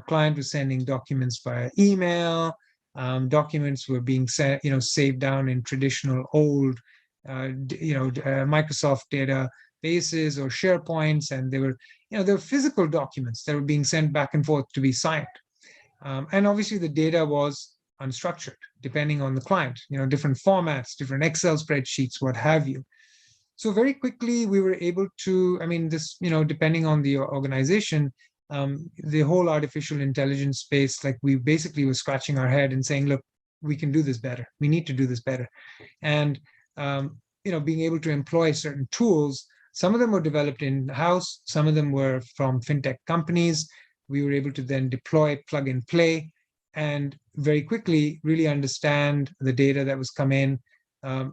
Client was sending documents via email. Documents were being saved down in traditional old, Microsoft databases or SharePoints, and there were physical documents that were being sent back and forth to be signed. And obviously, the data was unstructured, depending on the client. Different formats, different Excel spreadsheets, what have you. So very quickly, we were able to, depending on the organization, the whole artificial intelligence space, like we basically were scratching our head and saying, look, we can do this better. We need to do this better. And, being able to employ certain tools, some of them were developed in-house, some of them were from fintech companies. We were able to then deploy, plug and play, and very quickly really understand the data that was come in.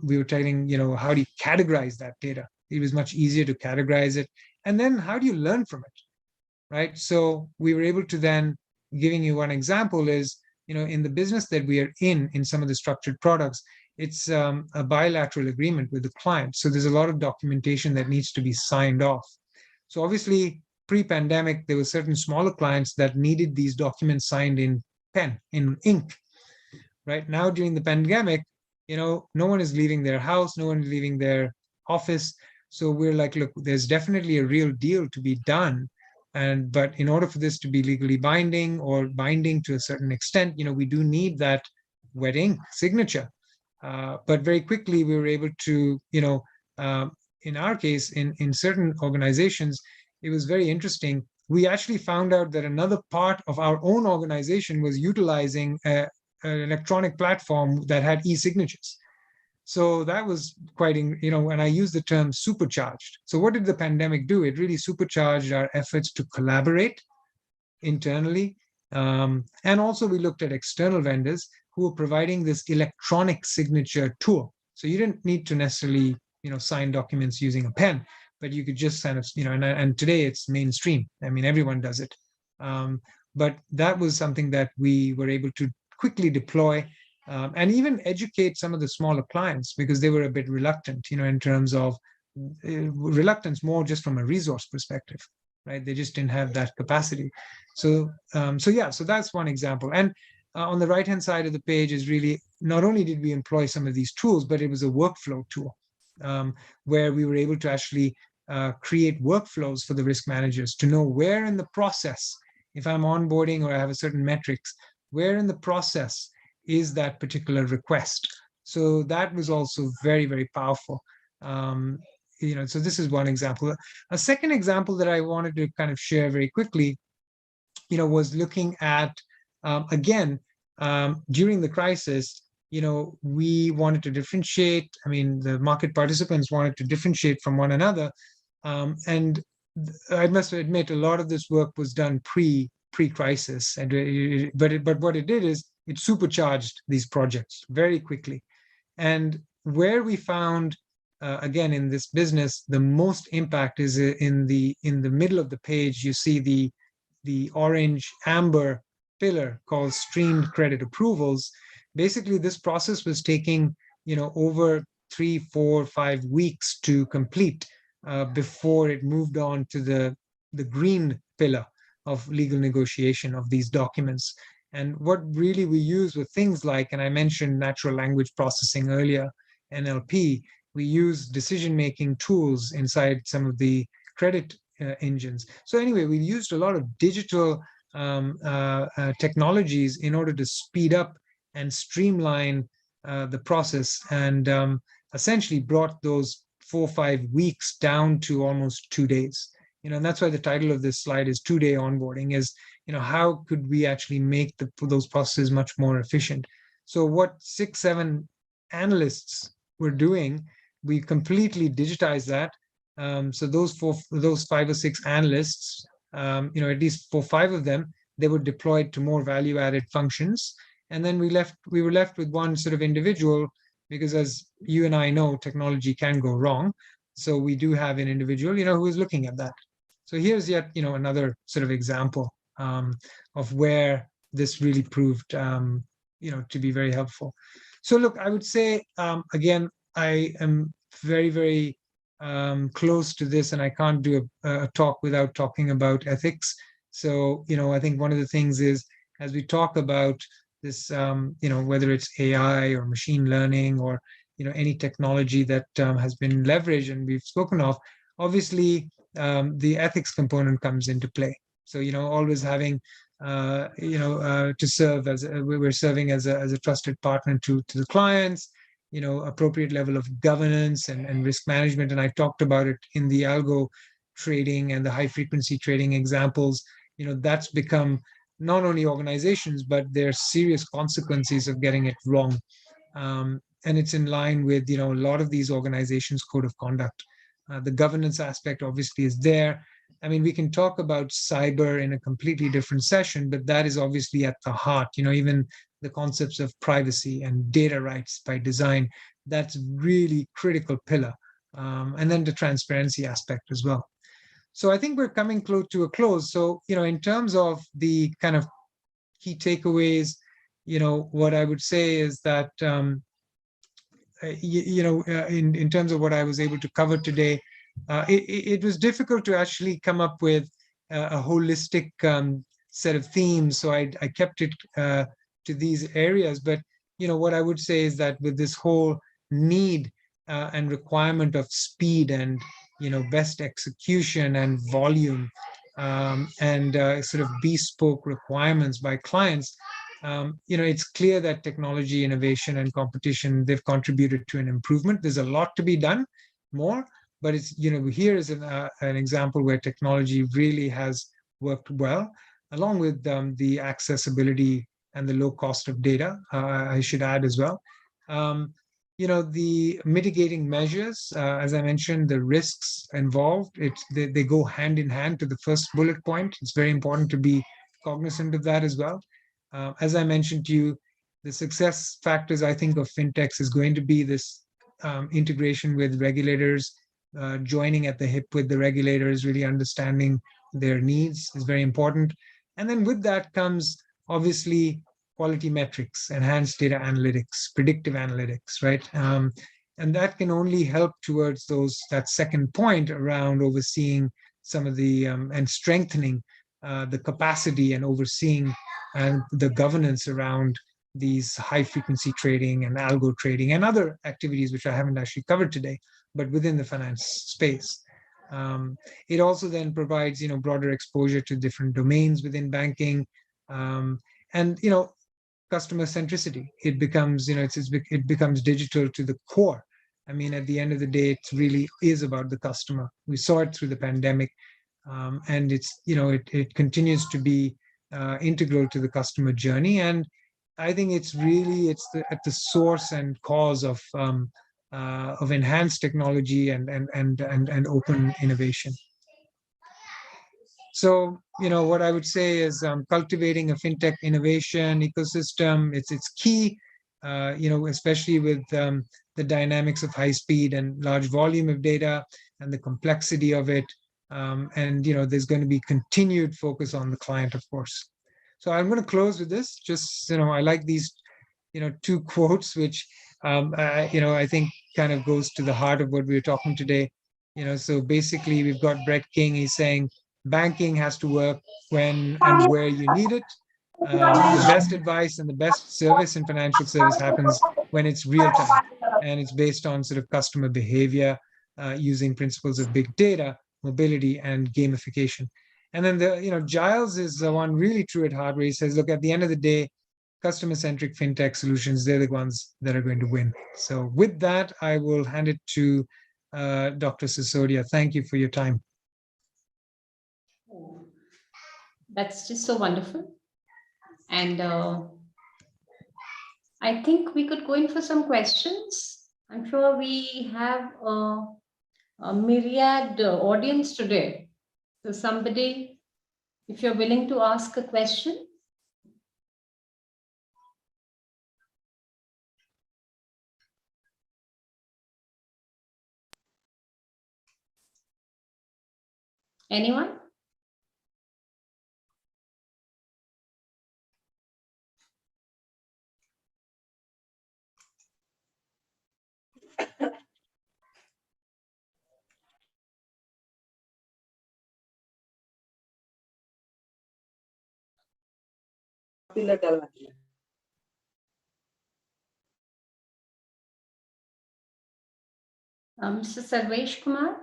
We were telling, how do you categorize that data? It was much easier to categorize it. And then how do you learn from it, right? So we were able to then, giving you one example is, in the business that we are in some of the structured products, it's a bilateral agreement with the client. So there's a lot of documentation that needs to be signed off. So obviously, pre-pandemic, there were certain smaller clients that needed these documents signed in pen, in ink. Right now, during the pandemic, no one is leaving their house, no one is leaving their office. So we're like, look, there's definitely a real deal to be done. But in order for this to be legally binding or binding to a certain extent, we do need that wet ink signature. But very quickly, we were able to, in our case, in certain organizations, it was very interesting. We actually found out that another part of our own organization was utilizing an electronic platform that had e-signatures. So that was quite, and I use the term supercharged. So what did the pandemic do? It really supercharged our efforts to collaborate internally. And also we looked at external vendors who were providing this electronic signature tool. So you didn't need to necessarily, sign documents using a pen, but you could just kind of, and today it's mainstream. I mean, everyone does it. But that was something that we were able to quickly deploy, and even educate some of the smaller clients, because they were a bit reluctant, in terms of reluctance more just from a resource perspective, right? They just didn't have that capacity. So that's one example. And on the right hand side of the page is really, not only did we employ some of these tools, but it was a workflow tool, where we were able to actually create workflows for the risk managers to know where in the process, if I'm onboarding or I have a certain metrics, where in the process is that particular request. So that was also very, very powerful. So this is one example. A second example that I wanted to kind of share very quickly, was looking at, again, during the crisis, we wanted to differentiate. I mean, the market participants wanted to differentiate from one another. And I must admit, a lot of this work was done pre-crisis, and but what it did is it supercharged these projects very quickly. And where we found, again, in this business, the most impact is in the middle of the page. You see the orange amber pillar called streamed credit approvals. Basically, this process was taking over 3, 4, 5 weeks to complete, before it moved on to the green pillar of legal negotiation of these documents. And what really we use with things like, and I mentioned natural language processing earlier, NLP, we use decision-making tools inside some of the credit engines. So anyway, we used a lot of digital technologies in order to speed up and streamline the process, and essentially brought those 4 or 5 weeks down to almost 2 days. And that's why the title of this slide is 2-day onboarding, is, how could we actually make those processes much more efficient? So what 6, 7 analysts were doing, we completely digitized that. So those 5 or 6 analysts, at least 4 or 5 of them, they were deployed to more value-added functions. And then we were left with one sort of individual, because as you and I know, technology can go wrong. So we do have an individual, who is looking at that. So here's yet, another sort of example of where this really proved, to be very helpful. So look, I would say, again, I am very, very close to this, and I can't do a talk without talking about ethics. So, I think one of the things is, as we talk about this, whether it's AI or machine learning or, any technology that has been leveraged and we've spoken of, obviously, the ethics component comes into play. So, always having, to serve as we're serving as a trusted partner to the clients, appropriate level of governance and risk management. And I talked about it in the algo trading and the high frequency trading examples. That's become not only organizations, but there's serious consequences of getting it wrong. And it's in line with, a lot of these organizations' code of conduct. The governance aspect obviously is there. I mean, we can talk about cyber in a completely different session, but that is obviously at the heart. Even the concepts of privacy and data rights by design, that's really critical pillar. And then the transparency aspect as well. So I think we're coming close to a close. So, in terms of the kind of key takeaways, what I would say is that, in terms of what I was able to cover today, it was difficult to actually come up with a holistic set of themes. So I kept it to these areas. But, what I would say is that with this whole need and requirement of speed and, best execution and volume, and sort of bespoke requirements by clients, it's clear that technology, innovation, and competition, they've contributed to an improvement. There's a lot to be done more, but it's, here is an example where technology really has worked well, along with the accessibility and the low cost of data, I should add as well. The mitigating measures, as I mentioned, the risks involved, they go hand in hand to the first bullet point. It's very important to be cognizant of that as well. As I mentioned to you, the success factors, I think, of fintechs is going to be this integration with regulators joining at the hip with the regulators, really understanding their needs is very important. And then with that comes obviously quality metrics, enhanced data analytics, predictive analytics, right? And that can only help towards that second point around overseeing some of the and strengthening the capacity and overseeing and the governance around these high frequency trading and algo trading and other activities which I haven't actually covered today, but within the finance space. It also then provides, broader exposure to different domains within banking, and customer centricity. It becomes, it becomes digital to the core. I mean, at the end of the day, it really is about the customer. We saw it through the pandemic, and it's, it continues to be integral to the customer journey. And I think it's really at the source and cause of enhanced technology and open innovation. So, what I would say is cultivating a fintech innovation ecosystem. It's key, especially with the dynamics of high speed and large volume of data and the complexity of it. And there's going to be continued focus on the client, of course. So I'm going to close with this. Just, I like these, two quotes, which, I think kind of goes to the heart of what we were talking today. So basically we've got Brett King. He's saying banking has to work when and where you need it. The best advice and the best service in financial service happens when it's real time, and it's based on sort of customer behavior using principles of big data, mobility, and gamification. And then Giles is the one really true at heart, where he says, look, at the end of the day, customer-centric fintech solutions, they're the ones that are going to win. So with that, I will hand it to Dr. Sisodia. Thank you for your time. That's just so wonderful. And I think we could go in for some questions. I'm sure we have a myriad audience today. So somebody, if you're willing to ask a question. Anyone? Mr. Sarvesh Kumar?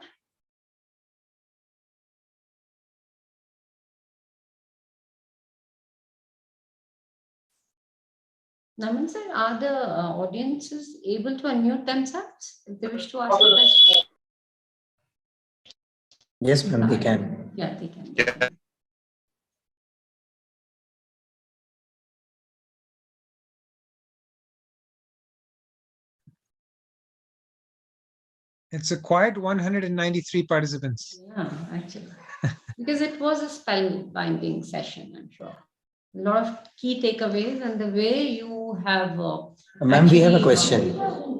Naman sir, are the audiences able to unmute themselves if they wish to ask a question? Yes, ma'am, they can. Yeah, they can. Yeah. It's a quiet 193 participants. Yeah, actually, because it was a spellbinding session, I'm sure. A lot of key takeaways, and the way you have. Ma'am, we have a question.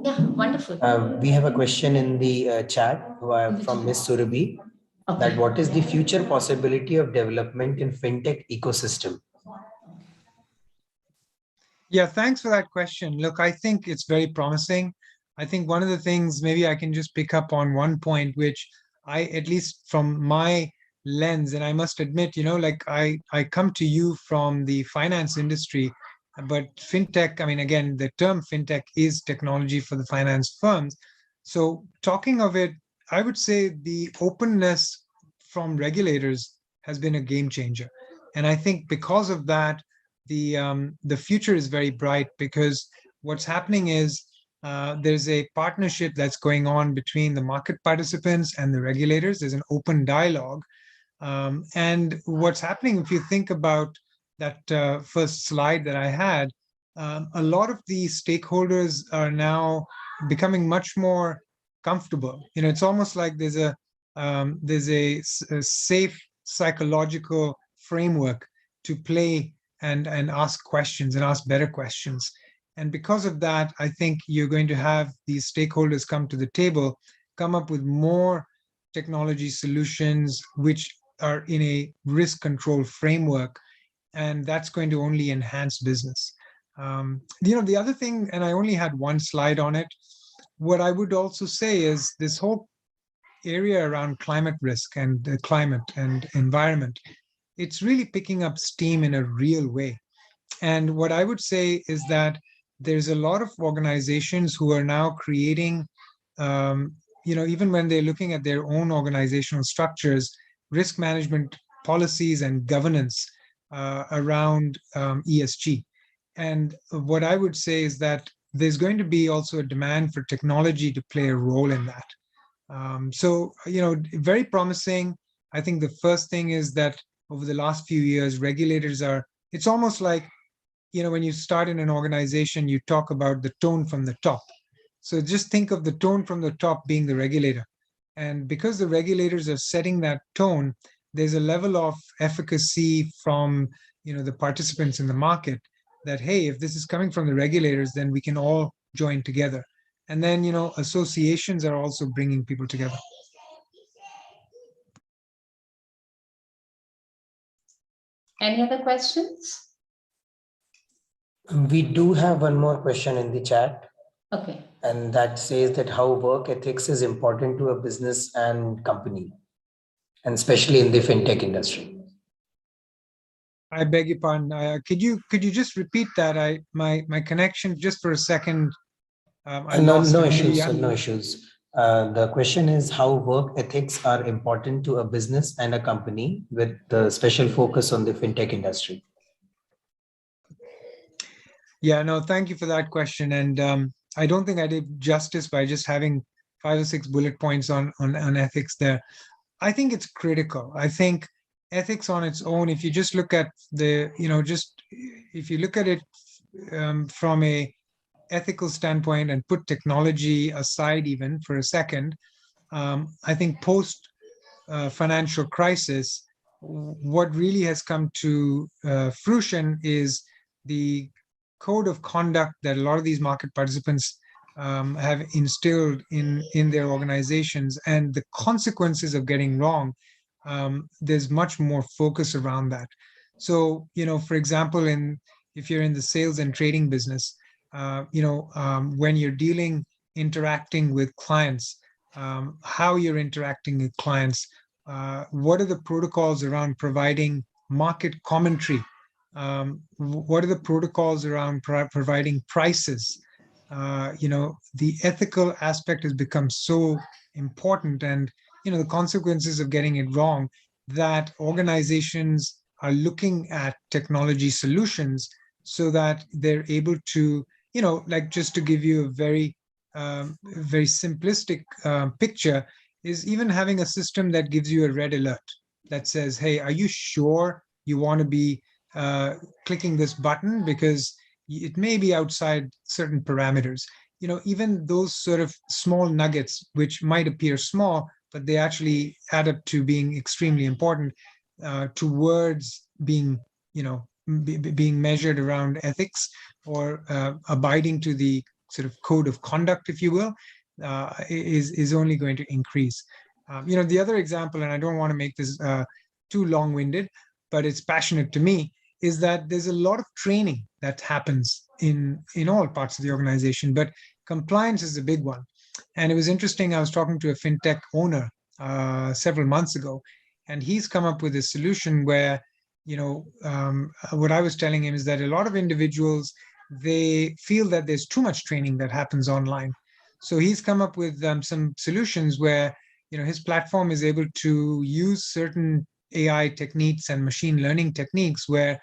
Yeah, wonderful. We have a question in the chat from Ms. Surabhi. Okay. That what is the future possibility of development in fintech ecosystem? Yeah, thanks for that question. Look, I think it's very promising. I think one of the things, maybe I can just pick up on one point, which at least from my lens, and I must admit, like I come to you from the finance industry, but fintech, I mean, again, the term fintech is technology for the finance firms. So talking of it, I would say the openness from regulators has been a game changer. And I think because of that, the future is very bright, because what's happening is there's a partnership that's going on between the market participants and the regulators. There's an open dialogue. And what's happening, if you think about that first slide that I had, a lot of the stakeholders are now becoming much more comfortable. It's almost like there's a safe psychological framework to play and ask questions and ask better questions. And because of that, I think you're going to have these stakeholders come to the table come up with more technology solutions which are in a risk control framework, and that's going to only enhance business. The other thing, and I only had one slide on it, what I would also say is this whole area around climate risk and climate and environment, it's really picking up steam in a real way. And what I would say is that there's a lot of organizations who are now creating, even when they're looking at their own organizational structures, risk management policies and governance around ESG. And what I would say is that there's going to be also a demand for technology to play a role in that. Very promising. I think the first thing is that over the last few years, regulators it's almost like, when you start in an organization, you talk about the tone from the top. So just think of the tone from the top being the regulator. And because the regulators are setting that tone, there's a level of efficacy from, the participants in the market that, hey, if this is coming from the regulators, then we can all join together. And then, associations are also bringing people together. Any other questions? We do have one more question in the chat. Okay. And that says that how work ethics is important to a business and company, and especially in the fintech industry. I beg your pardon. Could you just repeat that? My connection just for a second. No issues. No issues. The question is how work ethics are important to a business and a company, with the special focus on the fintech industry. Yeah, no, thank you for that question. And I don't think I did justice by just having 5 or 6 bullet points on ethics there. I think it's critical. I think ethics on its own, if you just look at if you look at it from a ethical standpoint and put technology aside even for a second, I think post financial crisis, what really has come to fruition is the code of conduct that a lot of these market participants have instilled in their organizations, and the consequences of getting wrong. There's much more focus around that. So, for example, if you're in the sales and trading business, when you're interacting with clients, how you're interacting with clients, what are the protocols around providing market commentary? What are the protocols around providing prices? The ethical aspect has become so important, and the consequences of getting it wrong, that organizations are looking at technology solutions so that they're able to, like, just to give you a very simplistic picture, is even having a system that gives you a red alert that says, hey, are you sure you want to be clicking this button, because it may be outside certain parameters. Even those sort of small nuggets, which might appear small, but they actually add up to being extremely important towards being, being measured around ethics, or abiding to the sort of code of conduct, if you will, is only going to increase. The other example, and I don't want to make this too long-winded, but it's passionate to me, is that there's a lot of training that happens in all parts of the organization, but compliance is a big one. And it was interesting, I was talking to a fintech owner several months ago, and he's come up with a solution where, what I was telling him is that a lot of individuals, they feel that there's too much training that happens online. So he's come up with some solutions where, his platform is able to use certain AI techniques and machine learning techniques where,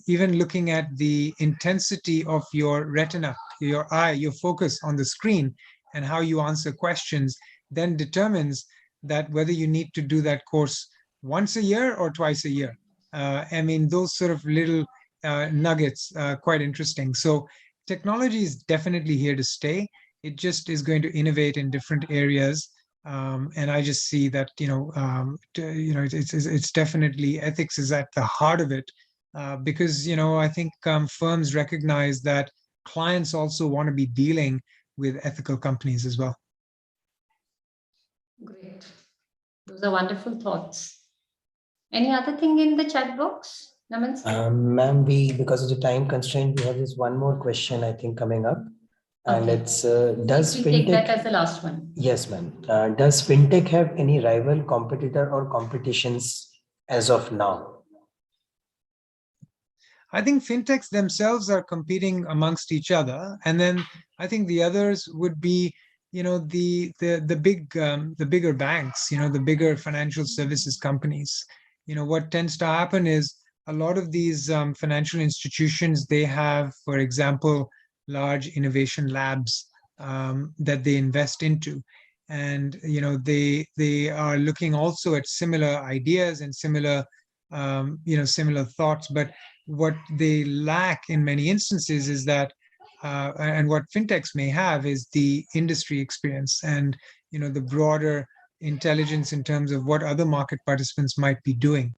even looking at the intensity of your retina, your eye, your focus on the screen, and how you answer questions, then determines that whether you need to do that course once a year or twice a year. Those sort of little nuggets are quite interesting. So technology is definitely here to stay. It just is going to innovate in different areas. And I just see that, it's definitely, ethics is at the heart of it, because, I think firms recognize that clients also want to be dealing with ethical companies as well. Those are wonderful thoughts. Any other thing in the chat box, Naman? Ma'am, because of the time constraint, we have this one more question, I think, coming up. And Okay. it's, does We'll fintech... take that as the last one. Yes, ma'am. Does fintech have any rival, competitor, or competitions as of now? I think fintechs themselves are competing amongst each other, and then I think the others would be, the bigger banks, the bigger financial services companies. What tends to happen is a lot of these financial institutions, they have, for example, large innovation labs that they invest into, and they are looking also at similar ideas and similar similar thoughts, but what they lack in many instances is that, and what fintechs may have is the industry experience and the broader intelligence in terms of what other market participants might be doing.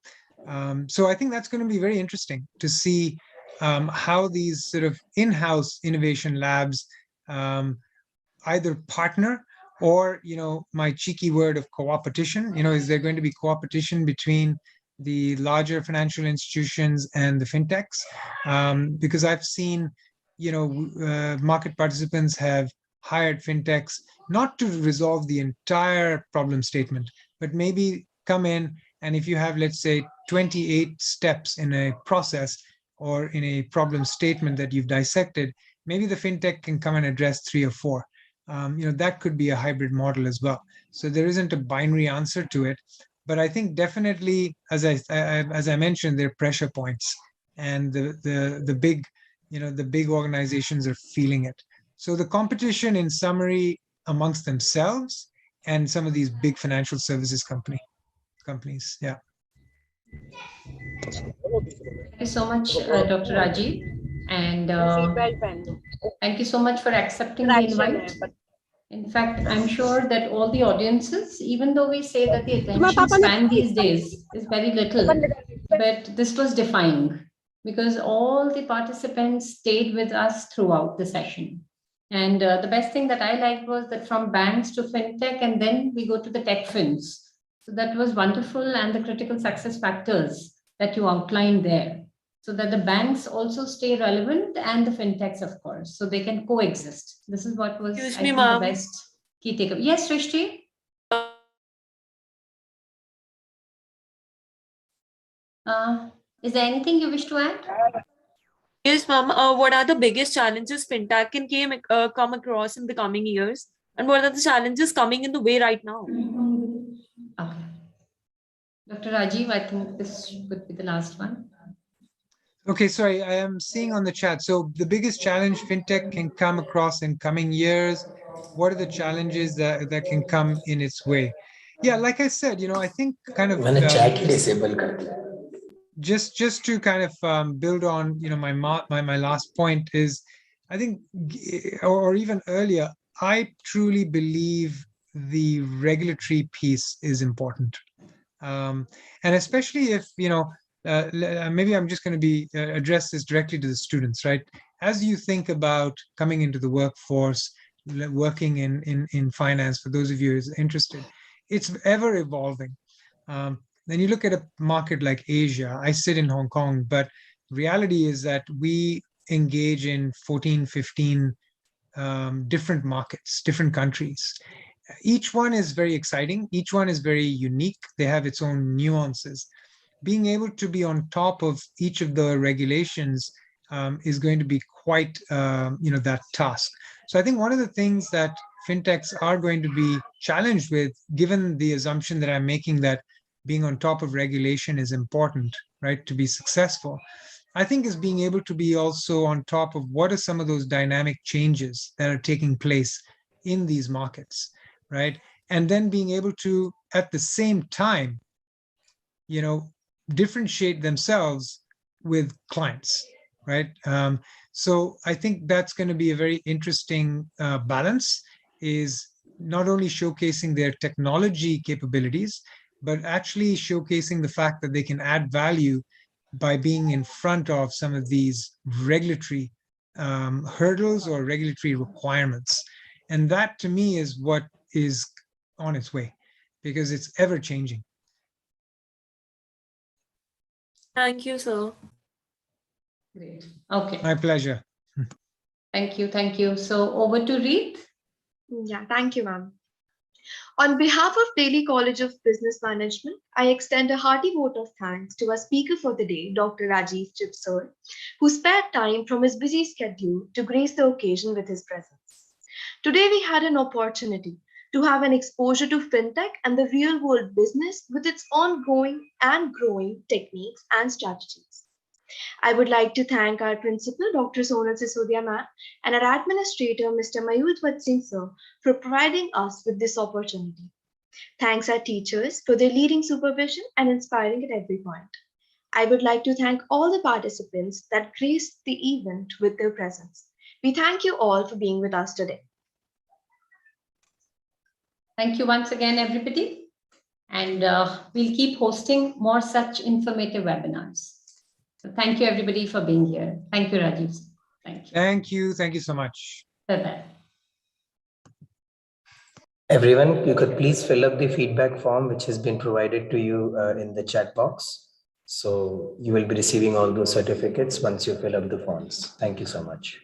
So I think that's going to be very interesting to see how these sort of in-house innovation labs either partner or, my cheeky word of co-opetition, is there going to be co-opetition between the larger financial institutions and the fintechs? Because I've seen, market participants have hired fintechs not to resolve the entire problem statement, but maybe come in, and if you have, let's say, 28 steps in a process or in a problem statement that you've dissected, maybe the fintech can come and address 3 or 4. That could be a hybrid model as well. So there isn't a binary answer to it, but I think definitely, as I mentioned, there are pressure points, and the big organizations are feeling it. So the competition, in summary, amongst themselves and some of these big financial services companies. Yeah. Thank you so much, Dr. Rajiv. And thank you so much for accepting the invite. In fact, I'm sure that all the audiences, even though we say that the attention span these days is very little, but this was defying, because all the participants stayed with us throughout the session. And the best thing that I liked was that from banks to fintech, and then we go to the tech fins. So that was wonderful, and the critical success factors that you outlined there, so that the banks also stay relevant and the fintechs, of course, so they can coexist. This is what was, I think, the best key takeaway. Yes, Srishti? Is there anything you wish to add? Yes, ma'am. What are the biggest challenges fintech can come across in the coming years? And what are the challenges coming in the way right now? Okay. Dr. Rajiv, I think this could be the last one. Okay, sorry, I am seeing on the chat. So the biggest challenge fintech can come across in coming years, what are the challenges that can come in its way? Yeah, like I said, I think kind of just to kind of build on, my last point is, I think, or even earlier, I truly believe the regulatory piece is important. And especially if, maybe I'm just going to be address this directly to the students, right? As you think about coming into the workforce, working in finance, for those of you who's interested, it's ever evolving. Then you look at a market like Asia. I sit in Hong Kong, but reality is that we engage in 14, 15 different markets, different countries. Each one is very exciting. Each one is very unique. They have its own nuances. Being able to be on top of each of the regulations is going to be quite, that task. So I think one of the things that fintechs are going to be challenged with, given the assumption that I'm making that being on top of regulation is important, right, to be successful, I think is being able to be also on top of what are some of those dynamic changes that are taking place in these markets, right? And then being able to, at the same time, differentiate themselves with clients, right? So I think that's going to be a very interesting balance, is not only showcasing their technology capabilities, but actually showcasing the fact that they can add value by being in front of some of these regulatory hurdles or regulatory requirements. And that, to me, is what is on its way. because it's ever changing. Thank you, sir. Great. Okay. My pleasure. Thank you. Thank you. So over to Reet. Yeah, thank you, ma'am. On behalf of Delhi College of Business Management, I extend a hearty vote of thanks to our speaker for the day, Dr. Rajiv Chip sir, who spared time from his busy schedule to grace the occasion with his presence. Today, we had an opportunity to have an exposure to fintech and the real world business with its ongoing and growing techniques and strategies. I would like to thank our principal, Dr. Sonal Sisodia ma'am, and our administrator, Mr. Mayur Singh sir, for providing us with this opportunity. Thanks our teachers for their leading supervision and inspiring at every point. I would like to thank all the participants that graced the event with their presence. We thank you all for being with us today. Thank you once again, everybody. And we'll keep hosting more such informative webinars. So thank you, everybody, for being here. Thank you, Rajiv. Thank you. Thank you. Thank you so much. Bye-bye. Everyone, you could please fill up the feedback form which has been provided to you in the chat box. So you will be receiving all those certificates once you fill up the forms. Thank you so much.